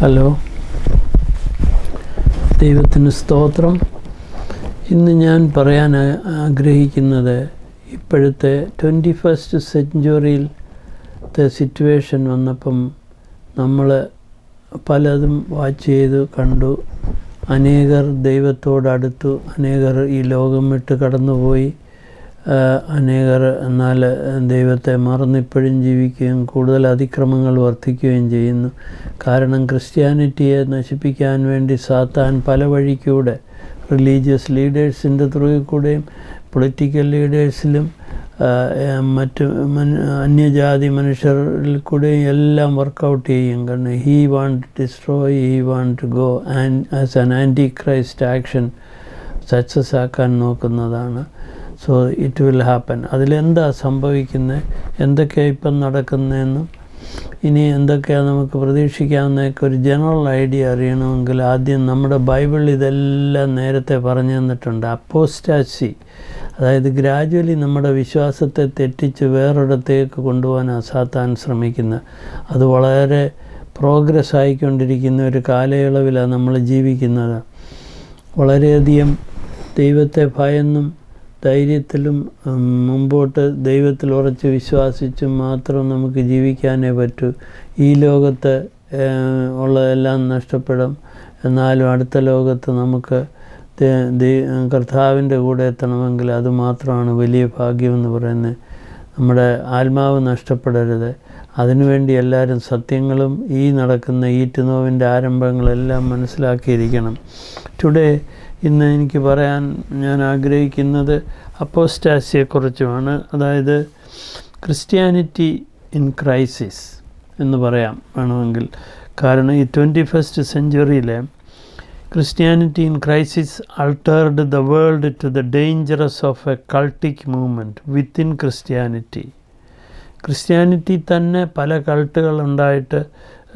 Hello, ദൈവത്തിന് സ്തോത്രം. ഇന്ന് ഞാൻ പറയാൻ ആഗ്രഹിക്കുന്നത് ഇപ്പോഴത്തെ 21st സെഞ്ച്വറിയിലത്തെ സിറ്റുവേഷൻ വന്നപ്പം നമ്മൾ പലതും വാച്ച് ചെയ്തു കണ്ടു. അനേകർ ദൈവത്തോടടുത്തു, അനേകർ ഈ ലോകം വിട്ട് കടന്നുപോയി, അനേകർ എന്നാൽ ദൈവത്തെ മറന്നിപ്പോഴും ജീവിക്കുകയും കൂടുതൽ അതിക്രമങ്ങൾ വർദ്ധിക്കുകയും ചെയ്യുന്നു. കാരണം ക്രിസ്ത്യാനിറ്റിയെ നശിപ്പിക്കാൻ വേണ്ടി സാത്താൻ പല വഴിക്കൂടെ റിലീജിയസ് ലീഡേഴ്സിൻ്റെ ത്രൂയിൽ കൂടെയും പൊളിറ്റിക്കൽ ലീഡേഴ്സിലും മറ്റ് അന്യജാതി മനുഷ്യരിൽ കൂടെയും എല്ലാം വർക്കൗട്ട് ചെയ്യും. കാരണം he want to destroy, he want to go and as an Antichrist action success ആക്കാൻ നോക്കുന്നതാണ്. So it will happen. അതിലെന്താ സംഭവിക്കുന്നത്, എന്തൊക്കെയാണ് ഇപ്പം നടക്കുന്നതെന്നും ഇനി എന്തൊക്കെയാണ് നമുക്ക് പ്രതീക്ഷിക്കാവുന്നതൊക്കെ ഒരു ജനറൽ ഐഡിയ അറിയണമെങ്കിൽ ആദ്യം നമ്മുടെ ബൈബിളിൽ ഇതെല്ലാം നേരത്തെ പറഞ്ഞു തന്നിട്ടുണ്ട്. അപ്പോസ്റ്റാസി, അതായത് ഗ്രാജുവലി നമ്മുടെ വിശ്വാസത്തെ തെറ്റിച്ച് വേറൊരിടത്തേക്ക് കൊണ്ടുപോകാനാണ് സാത്താൻ ശ്രമിക്കുന്നത്. അത് വളരെ പ്രോഗ്രസ് ആയിക്കൊണ്ടിരിക്കുന്ന ഒരു കാലയളവിലാണ് നമ്മൾ ജീവിക്കുന്നത്. വളരെയധികം ദൈവത്തെ ഭയന്നും ധൈര്യത്തിലും മുമ്പോട്ട് ദൈവത്തിൽ ഉറച്ച് വിശ്വസിച്ചും മാത്രം നമുക്ക് ജീവിക്കാനേ പറ്റൂ. ഈ ലോകത്ത് ഉള്ളതെല്ലാം നഷ്ടപ്പെടും, എന്നാലും അടുത്ത ലോകത്ത് നമുക്ക് കർത്താവിൻ്റെ കൂടെ എത്തണമെങ്കിൽ അതുമാത്രമാണ് വലിയ ഭാഗ്യമെന്ന് പറയുന്നത്. നമ്മുടെ ആത്മാവ് നഷ്ടപ്പെടരുത്. അതിനുവേണ്ടി എല്ലാവരും സത്യങ്ങളും ഈ നടക്കുന്ന ഈറ്റുനോവിൻ്റെ ആരംഭങ്ങളെല്ലാം മനസ്സിലാക്കിയിരിക്കണം. ഇന്ന് എനിക്ക് പറയാൻ ഞാൻ ആഗ്രഹിക്കുന്നത് അപ്പോസ്റ്റാസിയെക്കുറിച്ചുമാണ്. അതായത് ക്രിസ്ത്യാനിറ്റി ഇൻ ക്രൈസിസ് എന്ന് പറയാം വേണമെങ്കിൽ. കാരണം ഈ 21st സെഞ്ച്വറിയിലെ Christianity in crisis altered the world to the dangerous of a cultic movement within Christianity. Christianity തന്നെ പല കൾട്ടുകളുണ്ടായിട്ട്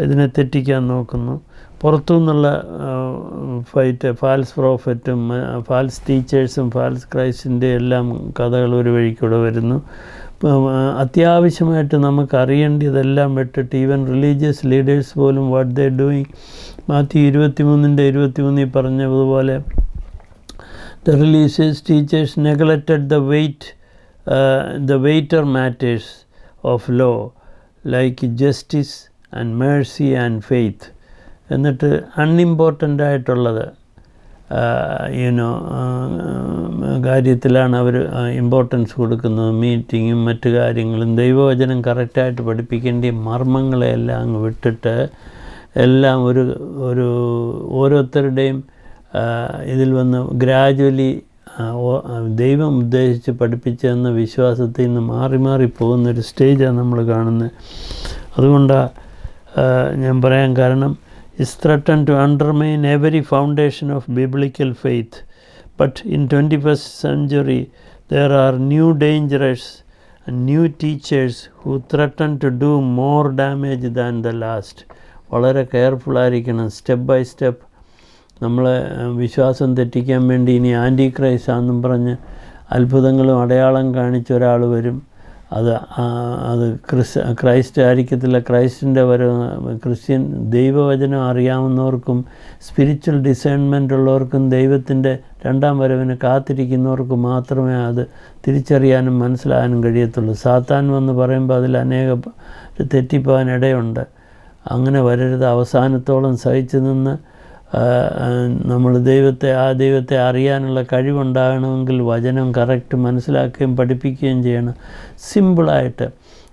ഇതിനെ തെറ്റിക്കാൻ നോക്കുന്നു. പുറത്തു നിന്നുള്ള ഫൈറ്റ്, ഫാൽസ് പ്രോഫറ്റും ഫാൽസ് ടീച്ചേഴ്സും ഫാൽസ് ക്രൈസ്റ്റിൻ്റെ എല്ലാം കഥകൾ ഒരു വഴിക്കൂടെ വരുന്നു. അത്യാവശ്യമായിട്ട് നമുക്ക് അറിയേണ്ടതെല്ലാം വിട്ടിട്ട് ഈവൻ റിലീജിയസ് ലീഡേഴ്സ് പോലും വാട്ട് ദേ ഡൂയിങ്. മാത്യു 23:23 പറഞ്ഞതുപോലെ the religious teachers neglected the weightier matters of law like justice and mercy and faith. എന്നിട്ട് അൺഇമ്പോർട്ടൻ്റ് ആയിട്ടുള്ളത് കാര്യത്തിലാണ് അവർ ഇമ്പോർട്ടൻസ് കൊടുക്കുന്നത്. മീറ്റിങ്ങും മറ്റു കാര്യങ്ങളും ദൈവവചനം കറക്റ്റായിട്ട് പഠിപ്പിക്കേണ്ട മർമ്മങ്ങളെല്ലാം അങ്ങ് വിട്ടിട്ട് എല്ലാം ഒരു ഓരോരുത്തരുടെയും ഇതിൽ വന്ന് ഗ്രാജുവലി ദൈവം ഉദ്ദേശിച്ച് പഠിപ്പിച്ചെന്ന വിശ്വാസത്തിൽ നിന്ന് മാറി മാറി പോകുന്നൊരു സ്റ്റേജാണ് നമ്മൾ കാണുന്നത്. അതുകൊണ്ടാണ് ഞാൻ പറയാൻ കാരണം is threatened to undermine every foundation of biblical faith. But in 21st century there are new dangers and new teachers who threaten to do more damage than the last. വളരെ കെയർഫുള്ളായിരിക്കണം. സ്റ്റെപ്പ് ബൈ സ്റ്റെപ്പ് നമ്മളെ വിശ്വാസം തെറ്റിക്കാൻ വേണ്ടി ഇനി anti Christ ആണെന്നും പറഞ്ഞ് അത്ഭുതങ്ങളും അടയാളം കാണിച്ച ഒരാൾ വരും. അത് ക്രൈസ്റ്റ് ആയിരിക്കത്തില്ല. ക്രൈസ്റ്റിൻ്റെ ക്രിസ്ത്യൻ ദൈവവചനം അറിയാവുന്നവർക്കും സ്പിരിച്വൽ ഡിസേൺമെൻ്റ് ഉള്ളവർക്കും ദൈവത്തിൻ്റെ രണ്ടാം വരവിന് കാത്തിരിക്കുന്നവർക്ക് മാത്രമേ അത് തിരിച്ചറിയാനും മനസ്സിലാകാനും കഴിയത്തുള്ളൂ. സാത്താൻ വന്ന് പറയുമ്പോൾ അതിൽ അനേകം തെറ്റിപ്പോകാൻ ഇടയുണ്ട്. അങ്ങനെ വരരുത്. അവസാനത്തോളം സഹിച്ചു നിന്ന് നമ്മൾ ദൈവത്തെ അറിയാനുള്ള കഴിവുണ്ടാകണമെങ്കിൽ വചനം കറക്റ്റ് മനസ്സിലാക്കുകയും പഠിപ്പിക്കുകയും ചെയ്യണം. സിമ്പിളായിട്ട്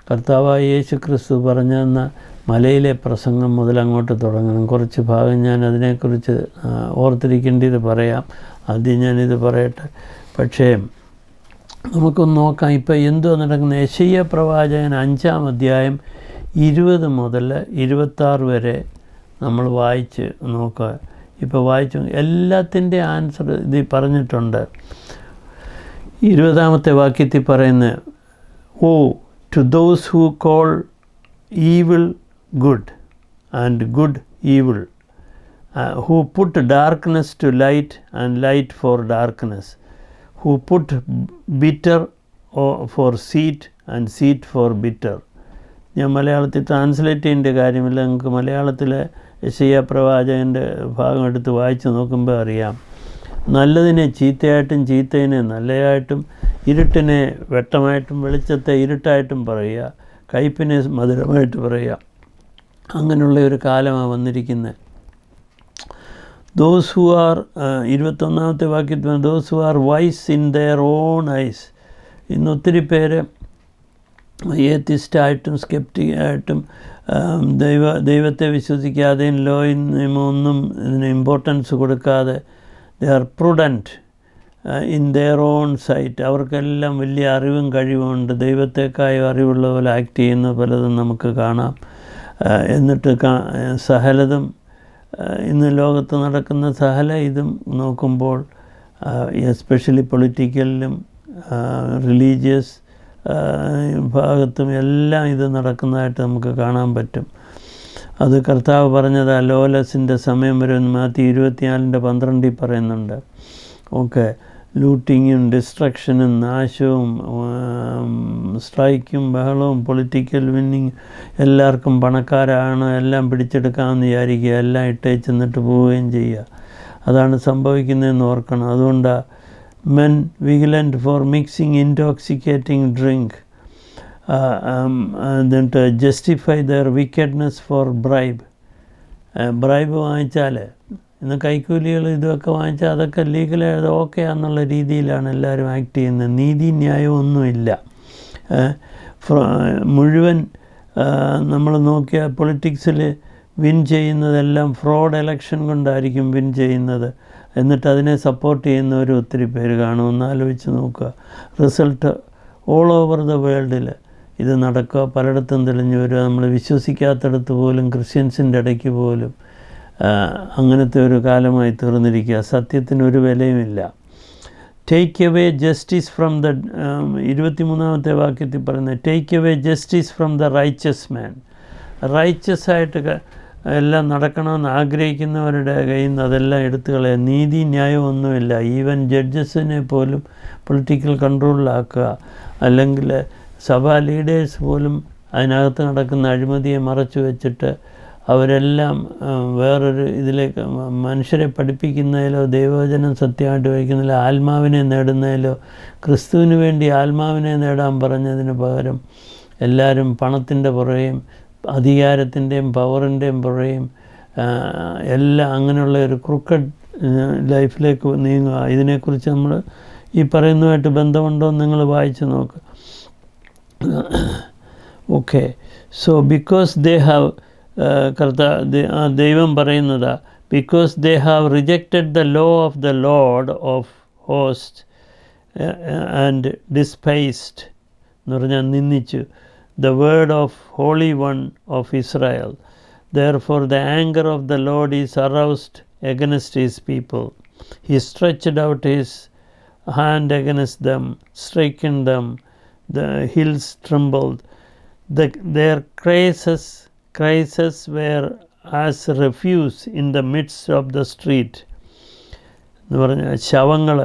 കർത്താവായ യേശു ക്രിസ്തു പറഞ്ഞെന്ന മലയിലെ പ്രസംഗം മുതൽ അങ്ങോട്ട് തുടങ്ങണം. കുറച്ച് ഭാഗം ഞാൻ അതിനെക്കുറിച്ച് ഓർത്തിരിക്കേണ്ടത് പറയാം. ആദ്യം ഞാനിത് പറയട്ടെ. പക്ഷേ നമുക്കൊന്ന് നോക്കാം ഇപ്പം എന്തോ നടക്കുന്നത്. യെശയ്യാ പ്രവാചകൻ 5-ാം അധ്യായം 20 മുതൽ 26 വരെ നമ്മൾ വായിച്ച് നോക്കുക. ഇപ്പോൾ വായിച്ചു എല്ലാത്തിൻ്റെ ആൻസർ ഇതിൽ പറഞ്ഞിട്ടുണ്ട്. 20-ാമത്തെ വാക്യത്തിൽ പറയുന്നത്, woe to those who call evil good and good evil, who put darkness to light and light for darkness, who put bitter for sweet and sweet for bitter. ഞാൻ മലയാളത്തിൽ ട്രാൻസ്ലേറ്റ് ചെയ്യേണ്ട കാര്യമില്ല. നിങ്ങൾക്ക് മലയാളത്തിൽ യെശയ്യാ പ്രവാചകൻ്റെ ഭാഗം എടുത്ത് വായിച്ച് നോക്കുമ്പോൾ അറിയാം. നല്ലതിനെ ചീത്തയായിട്ടും ചീത്തതിനെ നല്ലതായിട്ടും ഇരുട്ടിനെ വെട്ടമായിട്ടും വെളിച്ചത്തെ ഇരുട്ടായിട്ടും പറയുക, കയ്പിനെ മധുരമായിട്ട് പറയുക. അങ്ങനെയുള്ള ഒരു കാലമാണ് വന്നിരിക്കുന്നത്. ദോസ് ഹു ആർ 21-ാമത്തെ വാക്യത്തിൽ those who are wise in their own eyes. ഇന്ന് ഒത്തിരി പേര് ഏത്തിസ്റ്റായിട്ടും സ്കെപ്റ്റിക്കായിട്ടും ദൈവത്തെ വിശ്വസിക്കാതെയും ലോയും നിയമമൊന്നും ഇതിന് ഇമ്പോർട്ടൻസ് കൊടുക്കാതെ they are prudent in their own sight. അവർക്കെല്ലാം വലിയ അറിവും കഴിവുമുണ്ട്. ദൈവത്തെക്കായും അറിവുള്ള പോലെ ആക്ട് ചെയ്യുന്ന പലതും നമുക്ക് കാണാം. എന്നിട്ട് സകലതും ഇന്ന് ലോകത്ത് നടക്കുന്ന സകല ഇതും നോക്കുമ്പോൾ എസ്പെഷ്യലി പൊളിറ്റിക്കലിലും റിലീജിയസ് ഭാഗത്തും എല്ലാം ഇത് നടക്കുന്നതായിട്ട് നമുക്ക് കാണാൻ പറ്റും. അത് കർത്താവ് പറഞ്ഞത് ലോലസിൻ്റെ സമയം വരെ മാത്യു 24:12 പറയുന്നുണ്ട്. ഓക്കെ, ലൂട്ടിങ്ങും ഡിസ്ട്രക്ഷനും നാശവും സ്ട്രൈക്കും ബഹളവും പൊളിറ്റിക്കൽ വിന്നിങ്, എല്ലാവർക്കും പണക്കാരാണ്, എല്ലാം പിടിച്ചെടുക്കാമെന്ന് വിചാരിക്കുക, എല്ലാം ഇട്ടേച്ച് എന്നിട്ട് പോവുകയും ചെയ്യുക. അതാണ് സംഭവിക്കുന്നതെന്ന് ഓർക്കണം. അതുകൊണ്ടാണ് men vigilant for mixing intoxicating drink, then to justify their wickedness for bribe. Bribe വാങ്ങിച്ചാൽ ഇന്ന് കൈക്കൂലികൾ ഇതൊക്കെ വാങ്ങിച്ചാൽ അതൊക്കെ ലീഗലായത് ഓക്കെ എന്നുള്ള രീതിയിലാണ് എല്ലാവരും ആക്ട് ചെയ്യുന്നത്. നീതി ന്യായമൊന്നുമില്ല. മുഴുവൻ നമ്മൾ നോക്കിയാൽ പൊളിറ്റിക്സിൽ വിൻ ചെയ്യുന്നതെല്ലാം ഫ്രോഡ് എലക്ഷൻ കൊണ്ടായിരിക്കും വിൻ ചെയ്യുന്നത്. എന്നിട്ട് അതിനെ സപ്പോർട്ട് ചെയ്യുന്നവർ ഒത്തിരി പേര് കാണുമെന്ന് ആലോചിച്ച് നോക്കുക. റിസൾട്ട് ഓൾ ഓവർ ദ വേൾഡിൽ ഇത് നടക്കുക, പലയിടത്തും തെളിഞ്ഞു വരിക. നമ്മൾ വിശ്വസിക്കാത്തടത്ത് പോലും ക്രിസ്ത്യൻസിൻ്റെ ഇടയ്ക്ക് പോലും അങ്ങനത്തെ ഒരു കാലമായി തീർന്നിരിക്കുക. സത്യത്തിനൊരു വിലയുമില്ല. Take away justice from the 23-ാമത്തെ വാക്യത്തിൽ പറയുന്നത് take away justice from the righteous man. റൈച്ചസായിട്ട് എല്ലാം നടക്കണമെന്ന് ആഗ്രഹിക്കുന്നവരുടെ കയ്യിൽ നിന്ന് അതെല്ലാം എടുത്തു കളയുക. നീതി ന്യായമൊന്നുമില്ല. ഈവൻ ജഡ്ജസിനെ പോലും പൊളിറ്റിക്കൽ കൺട്രോളിലാക്കുക. അല്ലെങ്കിൽ സഭാ ലീഡേഴ്സ് പോലും അതിനകത്ത് നടക്കുന്ന അഴിമതിയെ മറച്ചു വെച്ചിട്ട് അവരെല്ലാം വേറൊരു ഇതിലേക്ക് മനുഷ്യരെ പഠിപ്പിക്കുന്നതിലോ ദൈവവചനം സത്യമായിട്ട് വയ്ക്കുന്നതിലോ ആത്മാവിനെ നേടുന്നതിലോ ക്രിസ്തുവിന് വേണ്ടി ആത്മാവിനെ നേടാൻ പറഞ്ഞതിന് പകരം എല്ലാവരും പണത്തിൻ്റെ പുറകെയും അധികാരത്തിൻ്റെയും പവറിൻ്റെയും പുറകെയും എല്ലാം അങ്ങനെയുള്ള ഒരു ക്രൂക്കഡ് ലൈഫിലേക്ക് നീങ്ങുക. ഇതിനെക്കുറിച്ച് നമ്മൾ ഈ പറയുന്നതുമായിട്ട് ബന്ധമുണ്ടോ എന്ന് നിങ്ങൾ വായിച്ച് നോക്ക്. Okay, so because they have ദൈവം പറയുന്നതാ, because they have rejected the law of the Lord of host and despised എന്ന് പറഞ്ഞാൽ നിന്ദിച്ചു the word of Holy One of Israel. Therefore the anger of the Lord is aroused against his people. He stretched out his hand against them, stricken them, the hills trembled. Their cries were as refuse in the midst of the street. എന്ന് പറഞ്ഞാൽ ശവങ്ങൾ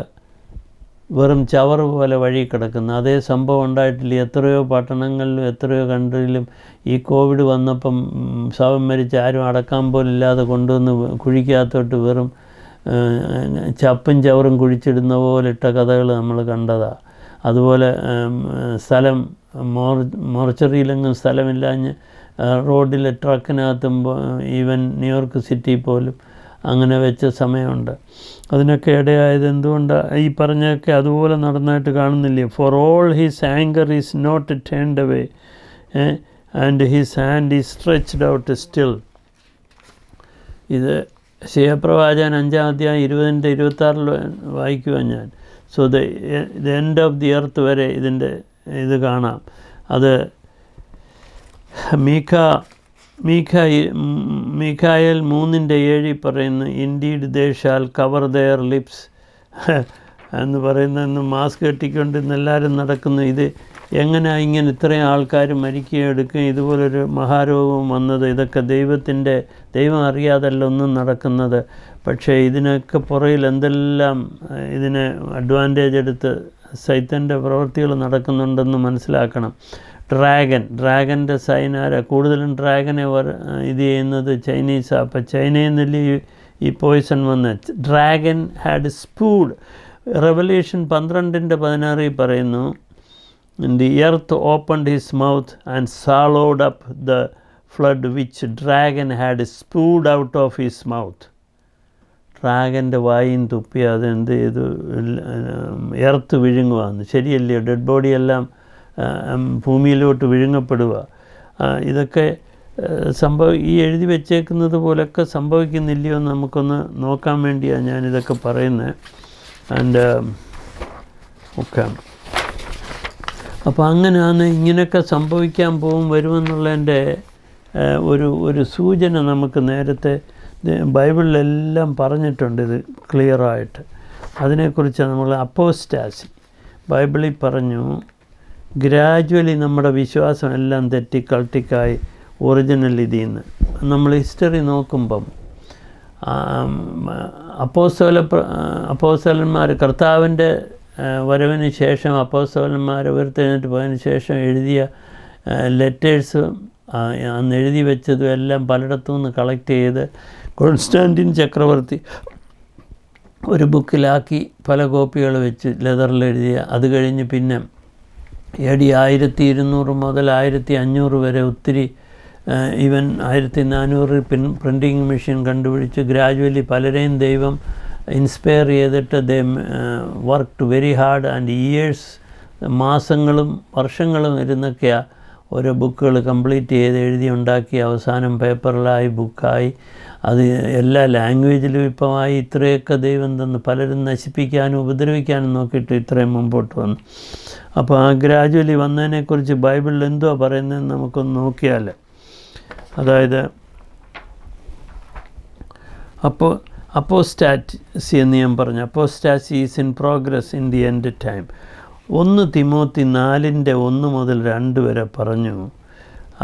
വെറും ചവറ് പോലെ വഴി കിടക്കുന്നു. അതേ സംഭവം ഉണ്ടായിട്ടില്ല. എത്രയോ പട്ടണങ്ങളിലും എത്രയോ കൺട്രിയിലും ഈ കോവിഡ് വന്നപ്പം ശവം മരിച്ച് ആരും അടക്കാൻ പോലില്ലാതെ കൊണ്ടുവന്ന് കുഴിക്കകത്തോട്ട് വെറും ചപ്പും ചവറും കുഴിച്ചിടുന്ന പോലെ ഇട്ട കഥകൾ നമ്മൾ കണ്ടതാണ്. അതുപോലെ സ്ഥലം മോർച്ചറിയിലെങ്ങും സ്ഥലമില്ലാഞ്ഞ് റോഡിലെ ട്രക്കിനകത്തും ഈവൻ ന്യൂയോർക്ക് സിറ്റി പോലും അങ്ങനെ വെച്ച സമയമുണ്ട്. അതിനൊക്കെ ഇടയായത് എന്തുകൊണ്ടാണ്? ഈ പറഞ്ഞതൊക്കെ അതുപോലെ നടന്നായിട്ട് കാണുന്നില്ലേ? For all his anger is not turned away and his hand is stretched out still. ഇത് യെശയ്യാപ്രവാചകൻ 5-ാം അധ്യായം 20-26 വായിക്കുക ഞാൻ. So the end of the earth വരെ ഇതിൻ്റെ ഇത് കാണാം. അത് മീഖായേൽ 3:7 പറയുന്നു, indeed they shall cover their lips എന്ന് പറയുന്ന മാസ്ക് കെട്ടിക്കൊണ്ട് ഇന്നെല്ലാവരും നടക്കുന്നു. ഇത് എങ്ങനെയാണ് ഇങ്ങനെ ഇത്രയും ആൾക്കാർ മരിക്കുകയും എടുക്കുകയും ഇതുപോലൊരു മഹാരോഗവും വന്നത്? ഇതൊക്കെ ദൈവം അറിയാതല്ല ഒന്നും നടക്കുന്നത്. പക്ഷേ ഇതിനൊക്കെ പുറകിൽ എന്തെല്ലാം ഇതിനെ അഡ്വാൻറ്റേജ് എടുത്ത് സൈത്തൻ്റെ പ്രവൃത്തികൾ നടക്കുന്നുണ്ടെന്ന് മനസ്സിലാക്കണം. ഡ്രാഗൻ്റെ സൈൻ ആരാ? കൂടുതലും ഡ്രാഗനെ ഇത് ചെയ്യുന്നത് ചൈനീസാണ്. അപ്പോൾ ചൈനയിൽ നിന്നല്ലേ ഈ പോയ്സൺ വന്ന്. Dragon had സ്പൂഡ്. റെവല്യൂഷൻ 12:16 പറയുന്നു, the earth opened his mouth and swallowed up the flood which dragon had spewed out of his mouth. ഡ്രാഗൻ്റെ വായും തുപ്പി അതെന്ത് ചെയ്തു? എർത്ത് വിഴുങ്ങുകയാണ്. ശരിയല്ലയോ? ഡെഡ് ബോഡിയെല്ലാം ഭൂമിയിലോട്ട് വിഴുങ്ങപ്പെടുക. ഇതൊക്കെ ഈ എഴുതി വെച്ചേക്കുന്നത് പോലൊക്കെ സംഭവിക്കുന്നില്ലയോ എന്ന് നമുക്കൊന്ന് നോക്കാൻ വേണ്ടിയാണ് ഞാനിതൊക്കെ പറയുന്നത്. ആൻഡ് ഒക്കെ അപ്പോൾ അങ്ങനെയാണ് ഇങ്ങനെയൊക്കെ സംഭവിക്കാൻ വരുമെന്നുള്ളതിൻ്റെ ഒരു സൂചന നമുക്ക് നേരത്തെ ബൈബിളിലെല്ലാം പറഞ്ഞിട്ടുണ്ട്. ഇത് ക്ലിയറായിട്ട് അതിനെക്കുറിച്ച് നമ്മൾ അപ്പോസ്റ്റാസി ബൈബിളിൽ പറഞ്ഞു, ഗ്രാജുവലി നമ്മുടെ വിശ്വാസം എല്ലാം തെറ്റി കൾട്ടിക്കായി ഒറിജിനൽ ഇതിൽ നിന്ന്. നമ്മൾ ഹിസ്റ്ററി നോക്കുമ്പം അപ്പോസ്തലന്മാർ കർത്താവിൻ്റെ വരവിന് ശേഷം അപ്പോസ്തലന്മാർ ഉയർത്തെഴുന്നേറ്റ് പോയതിന് ശേഷം എഴുതിയ ലെറ്റേഴ്സ് അന്ന് എഴുതി വെച്ചതും എല്ലാം പലയിടത്തു നിന്ന് കളക്ട് ചെയ്ത് കോൺസ്റ്റാൻറ്റിൻ ചക്രവർത്തി ഒരു ബുക്കിലാക്കി പല കോപ്പികൾ വെച്ച് ലെതറിലെഴുതിയ. അത് കഴിഞ്ഞ് പിന്നെ AD 1200 മുതൽ 1500 വരെ ഒത്തിരി, ഈവൻ 1400 പ്രിൻറ്റിങ് മെഷീൻ കണ്ടുപിടിച്ച് ഗ്രാജുവലി പലരെയും ദൈവം ഇൻസ്പയർ ചെയ്തിട്ട് they worked very hard and years, മാസങ്ങളും വർഷങ്ങളും ഇരുന്നൊക്കെയാണ് ഓരോ ബുക്കുകൾ കംപ്ലീറ്റ് ചെയ്ത് എഴുതി ഉണ്ടാക്കി അവസാനം പേപ്പറിലായി ബുക്കായി. അത് എല്ലാ ലാംഗ്വേജിലും ഇപ്പമായി. ഇത്രയൊക്കെ ദൈവം തന്ന് പലരും നശിപ്പിക്കാനും ഉപദ്രവിക്കാനും നോക്കിയിട്ട് ഇത്രയും മുമ്പോട്ട് വന്നു. അപ്പോൾ ആ ഗ്രാജുവലി വന്നതിനെക്കുറിച്ച് ബൈബിളിൽ എന്തുവാ പറയുന്നതെന്ന് നമുക്കൊന്ന് നോക്കിയാൽ, അതായത് അപ്പോസ്റ്റാസി എന്ന് ഞാൻ പറഞ്ഞു. Apostasy is in progress in the end time. 1 Timothy 4:1 മുതൽ 2 വരെ പറഞ്ഞു.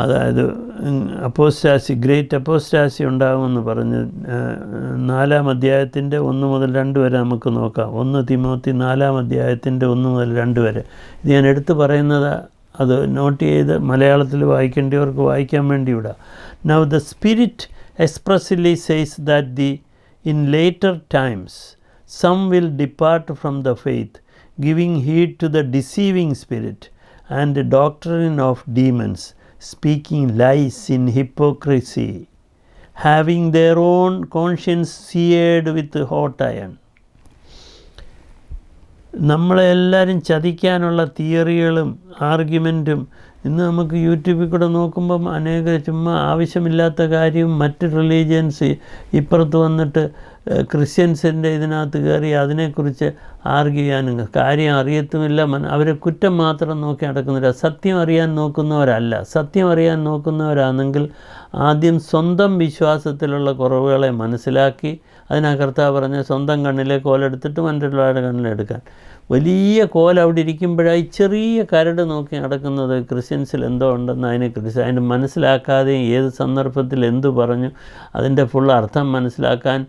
അതായത് അപ്പോസ്റ്റാസി, ഗ്രേറ്റ് അപ്പോസ്റ്റാസി ഉണ്ടാകുമെന്ന് പറഞ്ഞ് 4-ാം അധ്യായത്തിൻ്റെ 1 മുതൽ 2 വരെ നമുക്ക് നോക്കാം. 1 തിമോത്തി 4-ാം അധ്യായത്തിൻ്റെ 1 മുതൽ 2 വരെ. ഇത് ഞാൻ എടുത്ത് പറയുന്നത്, അത് നോട്ട് ചെയ്ത് മലയാളത്തിൽ വായിക്കേണ്ടവർക്ക് വായിക്കാൻ വേണ്ടി വിടാം. Now the spirit expressly says that in later times some will depart from the faith, giving heed to the deceiving spirit and doctrine of demons, speaking lies in hypocrisy, having their own conscience seared with hot iron. നമ്മളെല്ലാവരും ചതിക്കാനുള്ള തിയറികളും ആർഗ്യുമെൻറ്റും ഇന്ന് നമുക്ക് യൂട്യൂബിൽ കൂടെ നോക്കുമ്പം അനേക ചുമ്മാ ആവശ്യമില്ലാത്ത കാര്യവും മറ്റ് റിലീജിയൻസ് ഇപ്പുറത്ത് വന്നിട്ട് ക്രിസ്ത്യൻസിൻ്റെ ഇതിനകത്ത് കയറി അതിനെക്കുറിച്ച് ആർഗ്യൂ ചെയ്യാനും കാര്യം അറിയത്തുമില്ല. അവരെ കുറ്റം മാത്രം നോക്കി നടക്കുന്നില്ല, സത്യം അറിയാൻ നോക്കുന്നവരല്ല. സത്യം അറിയാൻ നോക്കുന്നവരാണെങ്കിൽ ആദ്യം സ്വന്തം വിശ്വാസത്തിലുള്ള കുറവുകളെ മനസ്സിലാക്കി, അതിനാ കർത്താവ് പറഞ്ഞ സ്വന്തം കണ്ണിലെ കോലെടുത്തിട്ട് മറ്റുള്ളവരുടെ കണ്ണിലെടുക്കാൻ. വലിയ കോൽ അവിടെ ഇരിക്കുമ്പോഴായി ചെറിയ കരട് നോക്കി നടക്കുന്നത് ക്രിസ്ത്യൻസിൽ എന്തോ ഉണ്ടെന്ന് അതിനെ മനസ്സിലാക്കാതെ ഏത് സന്ദർഭത്തിൽ എന്തു പറഞ്ഞു അതിൻ്റെ ഫുൾ അർത്ഥം മനസ്സിലാക്കാൻ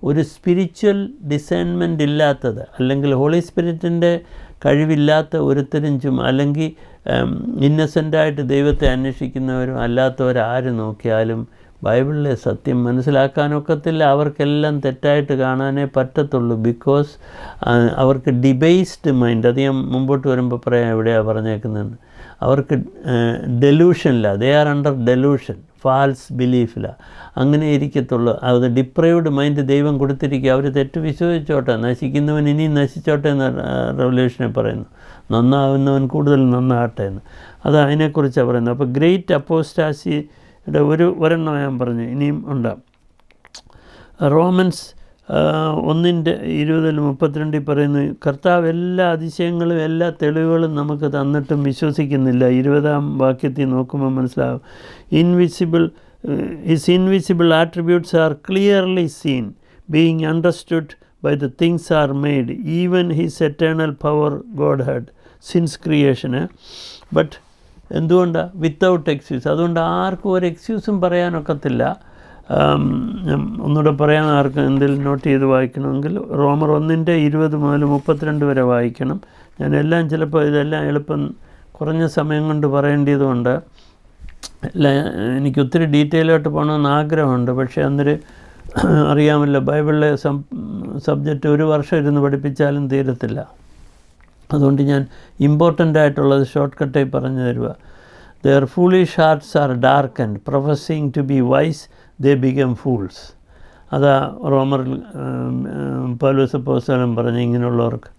ഒരു സ്പിരിച്വൽ ഡിസൈൻമെൻ്റ് ഇല്ലാത്തത്, അല്ലെങ്കിൽ ഹോളി സ്പിരിറ്റിൻ്റെ കഴിവില്ലാത്ത ഒരുത്തരും അല്ലെങ്കിൽ ഇന്നസെൻ്റായിട്ട് ദൈവത്തെ അന്വേഷിക്കുന്നവരും അല്ലാത്തവരാര് നോക്കിയാലും ബൈബിളിലെ സത്യം മനസ്സിലാക്കാനൊക്കത്തില്ല. അവർക്കെല്ലാം തെറ്റായിട്ട് കാണാനേ പറ്റത്തുള്ളൂ. ബിക്കോസ് അവർക്ക് ഡിബേസ്ഡ് മൈൻഡ്, അത് ഞാൻ മുമ്പോട്ട് വരുമ്പോൾ പറയാം എവിടെയാണ് പറഞ്ഞേക്കുന്നതെന്ന്. അവർക്ക് ഡെലൂഷനില്ല, they are under delusion, false ബിലീഫില്ല. അങ്ങനെ ഇരിക്കത്തുള്ളൂ. അത് ഡിപ്രൈവ്ഡ് മൈൻഡ് ദൈവം കൊടുത്തിരിക്കുക. അവർ തെറ്റ് വിശ്വസിച്ചോട്ടെ, നശിക്കുന്നവൻ ഇനിയും നശിച്ചോട്ടെ എന്ന് റെവല്യൂഷനെ പറയുന്നു. നന്നാവുന്നവൻ കൂടുതൽ നന്നാകട്ടെ എന്ന്. അത് അതിനെക്കുറിച്ചാണ് പറയുന്നത്. അപ്പോൾ ഗ്രേറ്റ് അപ്പോസ്റ്റാസിയുടെ ഒരെണ്ണം ഞാൻ പറഞ്ഞു, ഇനിയും ഉണ്ടാകും. റോമൻസ് 1:20-32 പറയുന്നു, കർത്താവ് എല്ലാ അതിശയങ്ങളും എല്ലാ തെളിവുകളും നമുക്ക് തന്നിട്ടും വിശ്വസിക്കുന്നില്ല. 20-ാം വാക്യത്തിൽ നോക്കുമ്പോൾ മനസ്സിലാവും. His invisible attributes are clearly seen, being understood by the things are made, even his eternal power God had since creation. But എന്തുകൊണ്ടാണ്? Without excuse. അതുകൊണ്ട് ആർക്കും ഒരു എക്സ്ക്യൂസും പറയാനൊക്കത്തില്ല. ഒന്നുകൂടെ പറയാൻ ആർക്കും എന്തെങ്കിലും നോട്ട് ചെയ്ത് വായിക്കണമെങ്കിൽ റോമർ 1:20 മുതൽ 32 വരെ വായിക്കണം. ഞാൻ എല്ലാം ചിലപ്പോൾ ഇതെല്ലാം എളുപ്പം കുറഞ്ഞ സമയം കൊണ്ട് പറയേണ്ടതുകൊണ്ട് എനിക്ക് ഒത്തിരി ഡീറ്റെയിലായിട്ട് പോകണമെന്ന് ആഗ്രഹമുണ്ട്. പക്ഷേ അന്നേരം അറിയാമല്ലോ, ബൈബിളിലെ സബ്ജക്റ്റ് ഒരു വർഷം ഇരുന്ന് പഠിപ്പിച്ചാലും തീരത്തില്ല. അതുകൊണ്ട് ഞാൻ ഇമ്പോർട്ടൻ്റ് ആയിട്ടുള്ളത് ഷോർട്ട് കട്ടായി പറഞ്ഞു തരുക. Their foolish hearts are darkened, professing to be wise, they become fools. അതാ റോമറിൽ പൗലോസ് അപ്പോസ്തലൻ പറഞ്ഞ ഇങ്ങനെയുള്ളവർക്ക്.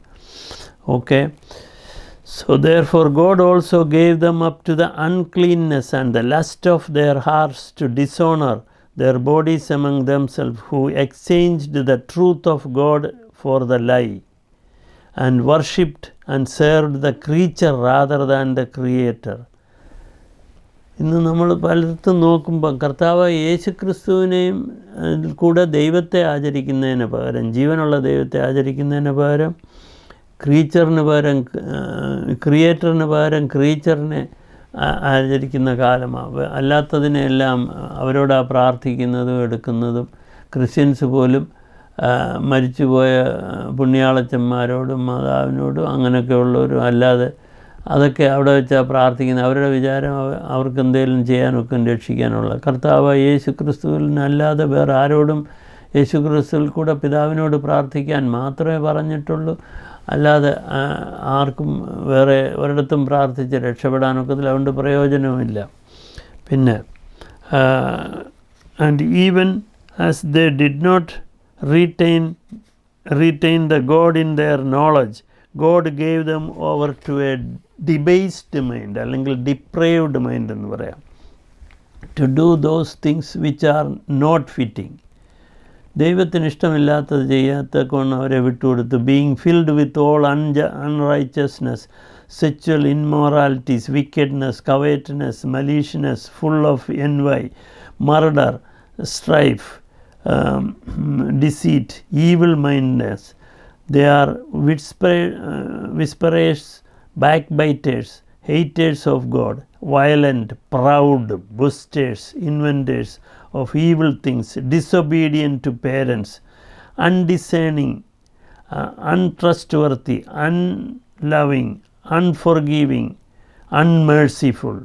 Okay, so therefore God also gave them up to the uncleanness and the lust of their hearts to dishonor their bodies among themselves, who exchanged the truth of God for the lie, and worshipped and served the creature rather than the Creator. ഇന്ന് നമ്മൾ പലയിടത്തും നോക്കുമ്പോൾ കർത്താവ് യേശു ക്രിസ്തുവിനെയും കൂടെ ദൈവത്തെ ആചരിക്കുന്നതിന് പകരം, ജീവനുള്ള ദൈവത്തെ ആചരിക്കുന്നതിന് പകരം ക്രീച്ചറിന് പകരം, ക്രിയേറ്ററിന് പകരം ക്രീച്ചറിനെ ആചരിക്കുന്ന കാലമാണ്. അല്ലാത്തതിനെല്ലാം അവരോടാ പ്രാർത്ഥിക്കുന്നതും എടുക്കുന്നതും. ക്രിസ്ത്യൻസ് പോലും മരിച്ചുപോയ പുണ്യാളച്ചന്മാരോടും മാതാവിനോടും അങ്ങനെയൊക്കെ ഉള്ളവരും അല്ലാതെ അതൊക്കെ അവിടെ വെച്ചാൽ പ്രാർത്ഥിക്കുന്നത്. അവരുടെ വിചാരം അവർക്ക് എന്തെങ്കിലും ചെയ്യാനൊക്കെ രക്ഷിക്കാനുള്ള. കർത്താവ് യേശു ക്രിസ്തുവിനല്ലാതെ വേറെ ആരോടും യേശു ക്രിസ്തുവിൽ കൂടെ പിതാവിനോട് പ്രാർത്ഥിക്കാൻ മാത്രമേ പറഞ്ഞിട്ടുള്ളൂ. അല്ലാതെ ആർക്കും വേറെ ഒരിടത്തും പ്രാർത്ഥിച്ച് രക്ഷപ്പെടാനൊക്കത്തില്ല. അതുകൊണ്ട് പ്രയോജനവുമില്ല. പിന്നെ and even as they did not retain the God in their knowledge, God gave them over to a debased mind, അല്ലെങ്കിൽ depraved mind എന്ന് പറയാം, to do those things which are not fitting. ദൈവത്തിന് ഇഷ്ടമില്ലാത്തത് ചെയ്യാത്തക്കൊണ്ട് അവരെ വിട്ടുകൊടുത്തു. being filled with all unrighteousness, sexual immoralities, wickedness, covetousness, maliciousness, full of envy, murder, strife, deceit, evil-mindedness. They are whisperers, backbiters, haters of God, violent, proud, boasters, inventors of evil things, disobedient to parents, undiscerning, untrustworthy, unloving, unforgiving, unmerciful,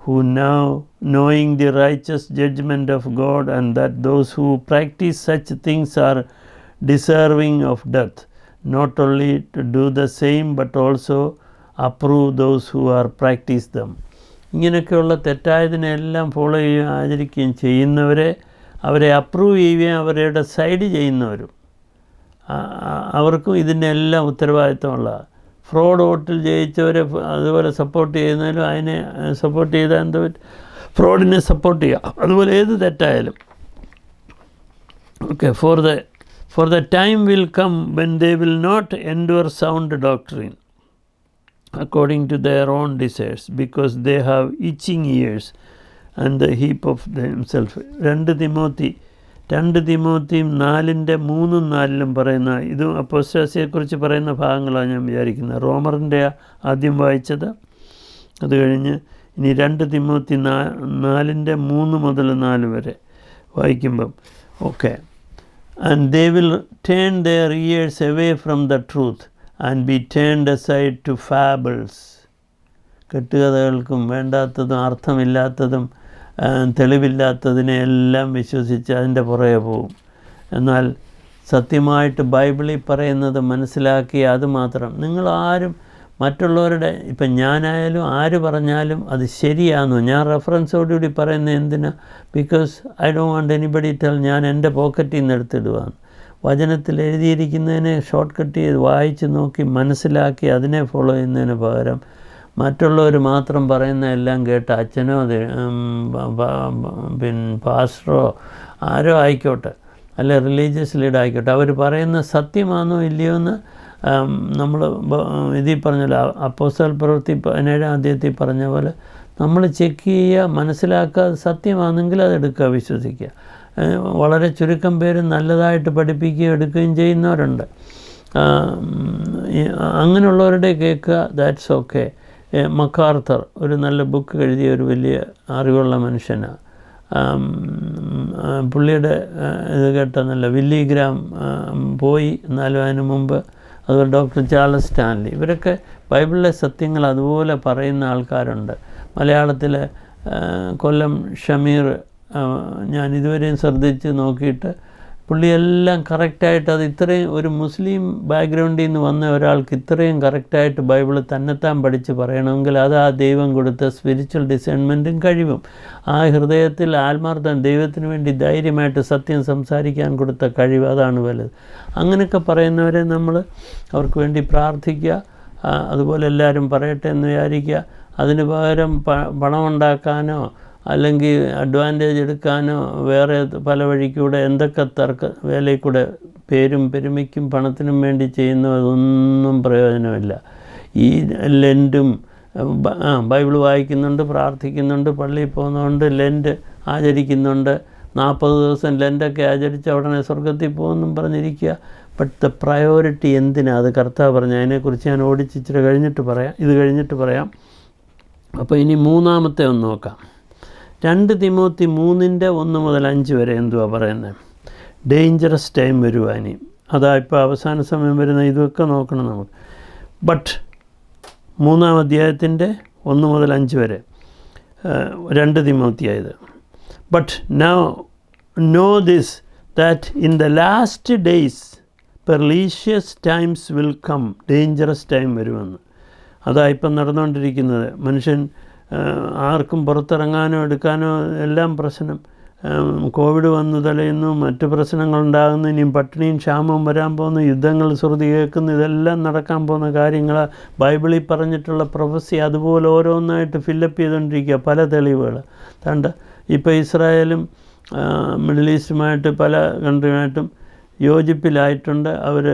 who now, knowing the righteous judgment of God, and that those who practice such things are deserving of death, not only to do the same but also approve those who are practice them. ഇങ്ങനെയൊക്കെയുള്ള തെറ്റായതിനെല്ലാം follow ചെയ്യുകയും ആചരിക്കുകയും ചെയ്യുന്നവരെ, അവരെ approve ചെയ്യുകയും അവരുടെ side ചെയ്യുന്നവരും അവർക്കും ഇതിൻ്റെ എല്ലാം ഉത്തരവാദിത്തമുള്ള. ഫ്രോഡ് വോട്ടിൽ ജയിച്ചവരെ അതുപോലെ സപ്പോർട്ട് ചെയ്യുന്നതിലും അതിനെ സപ്പോർട്ട് ചെയ്താൽ എന്താ ഫ്രോഡിനെ സപ്പോർട്ട് ചെയ്യുക. അതുപോലെ ഏത് തെറ്റായാലും. Okay, for the time will come when they will not endure sound doctrine according to their own desires, because they have itching ears and the heap of themselves. 2 Timothy 4:3-4 പറയുന്ന ഇതും അപ്പോസ്തലത്തെക്കുറിച്ച് പറയുന്ന ഭാഗങ്ങളാണ് ഞാൻ വിചാരിക്കുന്നത്. റോമറിൻ്റെ ആദ്യം വായിച്ചത്, അത് കഴിഞ്ഞ് ഇനി 2 തിമോത്തി 4:3-4 വായിക്കുമ്പം okay. And they will turn their ears away from the truth and be turned aside to fables. കെട്ടുകഥകൾക്കും വേണ്ടാത്തതും അർത്ഥമില്ലാത്തതും തെളിവില്ലാത്തതിനെല്ലാം വിശ്വസിച്ച് അതിൻ്റെ പുറകെ പോകും. എന്നാൽ സത്യമായിട്ട് ബൈബിളിൽ പറയുന്നത് മനസ്സിലാക്കി അത് മാത്രം. നിങ്ങളാരും മറ്റുള്ളവരുടെ, ഇപ്പം ഞാനായാലും ആര് പറഞ്ഞാലും അത് ശരിയാണെന്നോ ഞാൻ റെഫറൻസോടുകൂടി പറയുന്നത് എന്തിനാ? Because I don't want anybody tell ഞാൻ എൻ്റെ പോക്കറ്റിൽ നിന്ന് എടുത്തിടുവാണ്. വചനത്തിൽ എഴുതിയിരിക്കുന്നതിനെ ഷോർട്ട് കട്ട് ചെയ്ത് വായിച്ച് നോക്കി മനസ്സിലാക്കി അതിനെ ഫോളോ ചെയ്യുന്നതിന് പകരം മറ്റുള്ളവർ മാത്രം പറയുന്ന എല്ലാം കേട്ട് അച്ഛനോ പാസ്റ്ററോ ആരോ ആയിക്കോട്ടെ, അല്ലെ റിലീജിയസ് ലീഡർ ആയിക്കോട്ടെ, അവർ പറയുന്ന സത്യമാണോ ഇല്ലയോ എന്ന് നമ്മൾ ഇതിൽ പറഞ്ഞല്ലോ, അപ്പോസ്തല പ്രവൃത്തി 17-ാം അധ്യായത്തിൽ പറഞ്ഞ പോലെ നമ്മൾ ചെക്ക് ചെയ്യുക, മനസ്സിലാക്കുക, സത്യമാണെങ്കിൽ അതെടുക്കുക, വിശ്വസിക്കുക. വളരെ ചുരുക്കം പേര് നല്ലതായിട്ട് പഠിപ്പിക്കുകയും എടുക്കുകയും ചെയ്യുന്നവരുണ്ട്. അങ്ങനെയുള്ളവരുടെ കേൾക്കുക, ദാറ്റ്സ് ഓക്കെ. മക്കാർത്തർ ഒരു നല്ല ബുക്ക് എഴുതിയ ഒരു വലിയ അറിവുള്ള മനുഷ്യനാണ്. പുള്ളിയുടെ ഇത് കേട്ടെന്നല്ല, വില്ലി ഗ്രാം പോയി, എന്നാലും അതിന് മുമ്പ് അതുപോലെ ഡോക്ടർ ചാൾസ് സ്റ്റാൻലി, ഇവരൊക്കെ ബൈബിളിലെ സത്യങ്ങൾ അതുപോലെ പറയുന്ന ആൾക്കാരുണ്ട്. മലയാളത്തിൽ കൊല്ലം ഷമീർ, ഞാൻ ഇതുവരെയും ശ്രദ്ധിച്ച് നോക്കിയിട്ട് പുള്ളിയെല്ലാം കറക്റ്റായിട്ട്, അത് ഇത്രയും ഒരു മുസ്ലിം ബാക്ക്ഗ്രൗണ്ടിൽ നിന്ന് വന്ന ഒരാൾക്ക് ഇത്രയും കറക്റ്റായിട്ട് ബൈബിൾ തന്നെത്താൻ പഠിച്ച് പറയണമെങ്കിൽ അത് ആ ദൈവം കൊടുത്ത സ്പിരിച്വൽ ഡിസൈൻമെൻറ്റും കഴിവും, ആ ഹൃദയത്തിൽ ആത്മാർത്ഥം ദൈവത്തിന് വേണ്ടി ധൈര്യമായിട്ട് സത്യം സംസാരിക്കാൻ കൊടുത്ത കഴിവ്, അതാണ് വലുത്. അങ്ങനെയൊക്കെ പറയുന്നവരെ നമ്മൾ അവർക്ക് വേണ്ടി പ്രാർത്ഥിക്കുക. അതുപോലെ എല്ലാവരും പറയട്ടെ എന്ന് വിചാരിക്കുക. അതിന് പകരം പണമുണ്ടാക്കാനോ അല്ലെങ്കിൽ അഡ്വാൻറ്റേജ് എടുക്കാനോ വേറെ പല വഴിക്കൂടെ എന്തൊക്കെ വേലയിൽ കൂടെ പേരും പെരുമയ്ക്കും പണത്തിനും വേണ്ടി ചെയ്യുന്നതൊന്നും പ്രയോജനമില്ല. ഈ ലെൻറ്റും ബൈബിൾ വായിക്കുന്നുണ്ട്, പ്രാർത്ഥിക്കുന്നുണ്ട്, പള്ളിയിൽ പോകുന്നുണ്ട്, ലെൻറ്റ് ആചരിക്കുന്നുണ്ട്, 40 ദിവസം ലെൻറ്റൊക്കെ ആചരിച്ച് ഉടനെ സ്വർഗത്തിൽ പോകുമെന്നും പറഞ്ഞിരിക്കുക. ബട്ട് ദ പ്രയോറിറ്റി എന്തിനാ? അത് കർത്താവ് പറഞ്ഞു. അതിനെക്കുറിച്ച് ഞാൻ ഇച്ചിരി കഴിഞ്ഞിട്ട് പറയാം. അപ്പോൾ ഇനി മൂന്നാമത്തെ ഒന്ന് നോക്കാം. 2 തിമോത്തി 3:1-5 വരെ എന്തുവാ പറയുന്നത്? ഡേഞ്ചറസ് ടൈം വരുവാനി. അതാ ഇപ്പോൾ അവസാന സമയം വരുന്ന ഇതൊക്കെ നോക്കണം നമുക്ക്. ബട്ട് 3-ാം അധ്യായത്തിൻ്റെ 1-5 വരെ 2 തിമോത്തിയായത്. But now know this that in the last days perilous times will come. Dangerous time വരുമെന്ന്. അതാ ഇപ്പം നടന്നുകൊണ്ടിരിക്കുന്നത്. മനുഷ്യൻ ആർക്കും പുറത്തിറങ്ങാനോ എടുക്കാനോ എല്ലാം പ്രശ്നം. കോവിഡ് വന്ന് തലയുന്നു, മറ്റു പ്രശ്നങ്ങളുണ്ടാകുന്നു, ഇനിയും പട്ടിണിയും ക്ഷാമവും വരാൻ പോകുന്നു, യുദ്ധങ്ങൾ ശ്രുതി കേൾക്കുന്നു, ഇതെല്ലാം നടക്കാൻ പോകുന്ന കാര്യങ്ങൾ ബൈബിളിൽ പറഞ്ഞിട്ടുള്ള പ്രൊഫസി അതുപോലെ ഓരോന്നായിട്ട് ഫില്ലപ്പ് ചെയ്തുകൊണ്ടിരിക്കുക. പല തെളിവുകൾ തണ്ട ഇപ്പോൾ ഇസ്രായേലും മിഡിൽ ഈസ്റ്റുമായിട്ട് പല കൺട്രിയുമായിട്ടും യോജിപ്പിലായിട്ടുണ്ട്. അവർ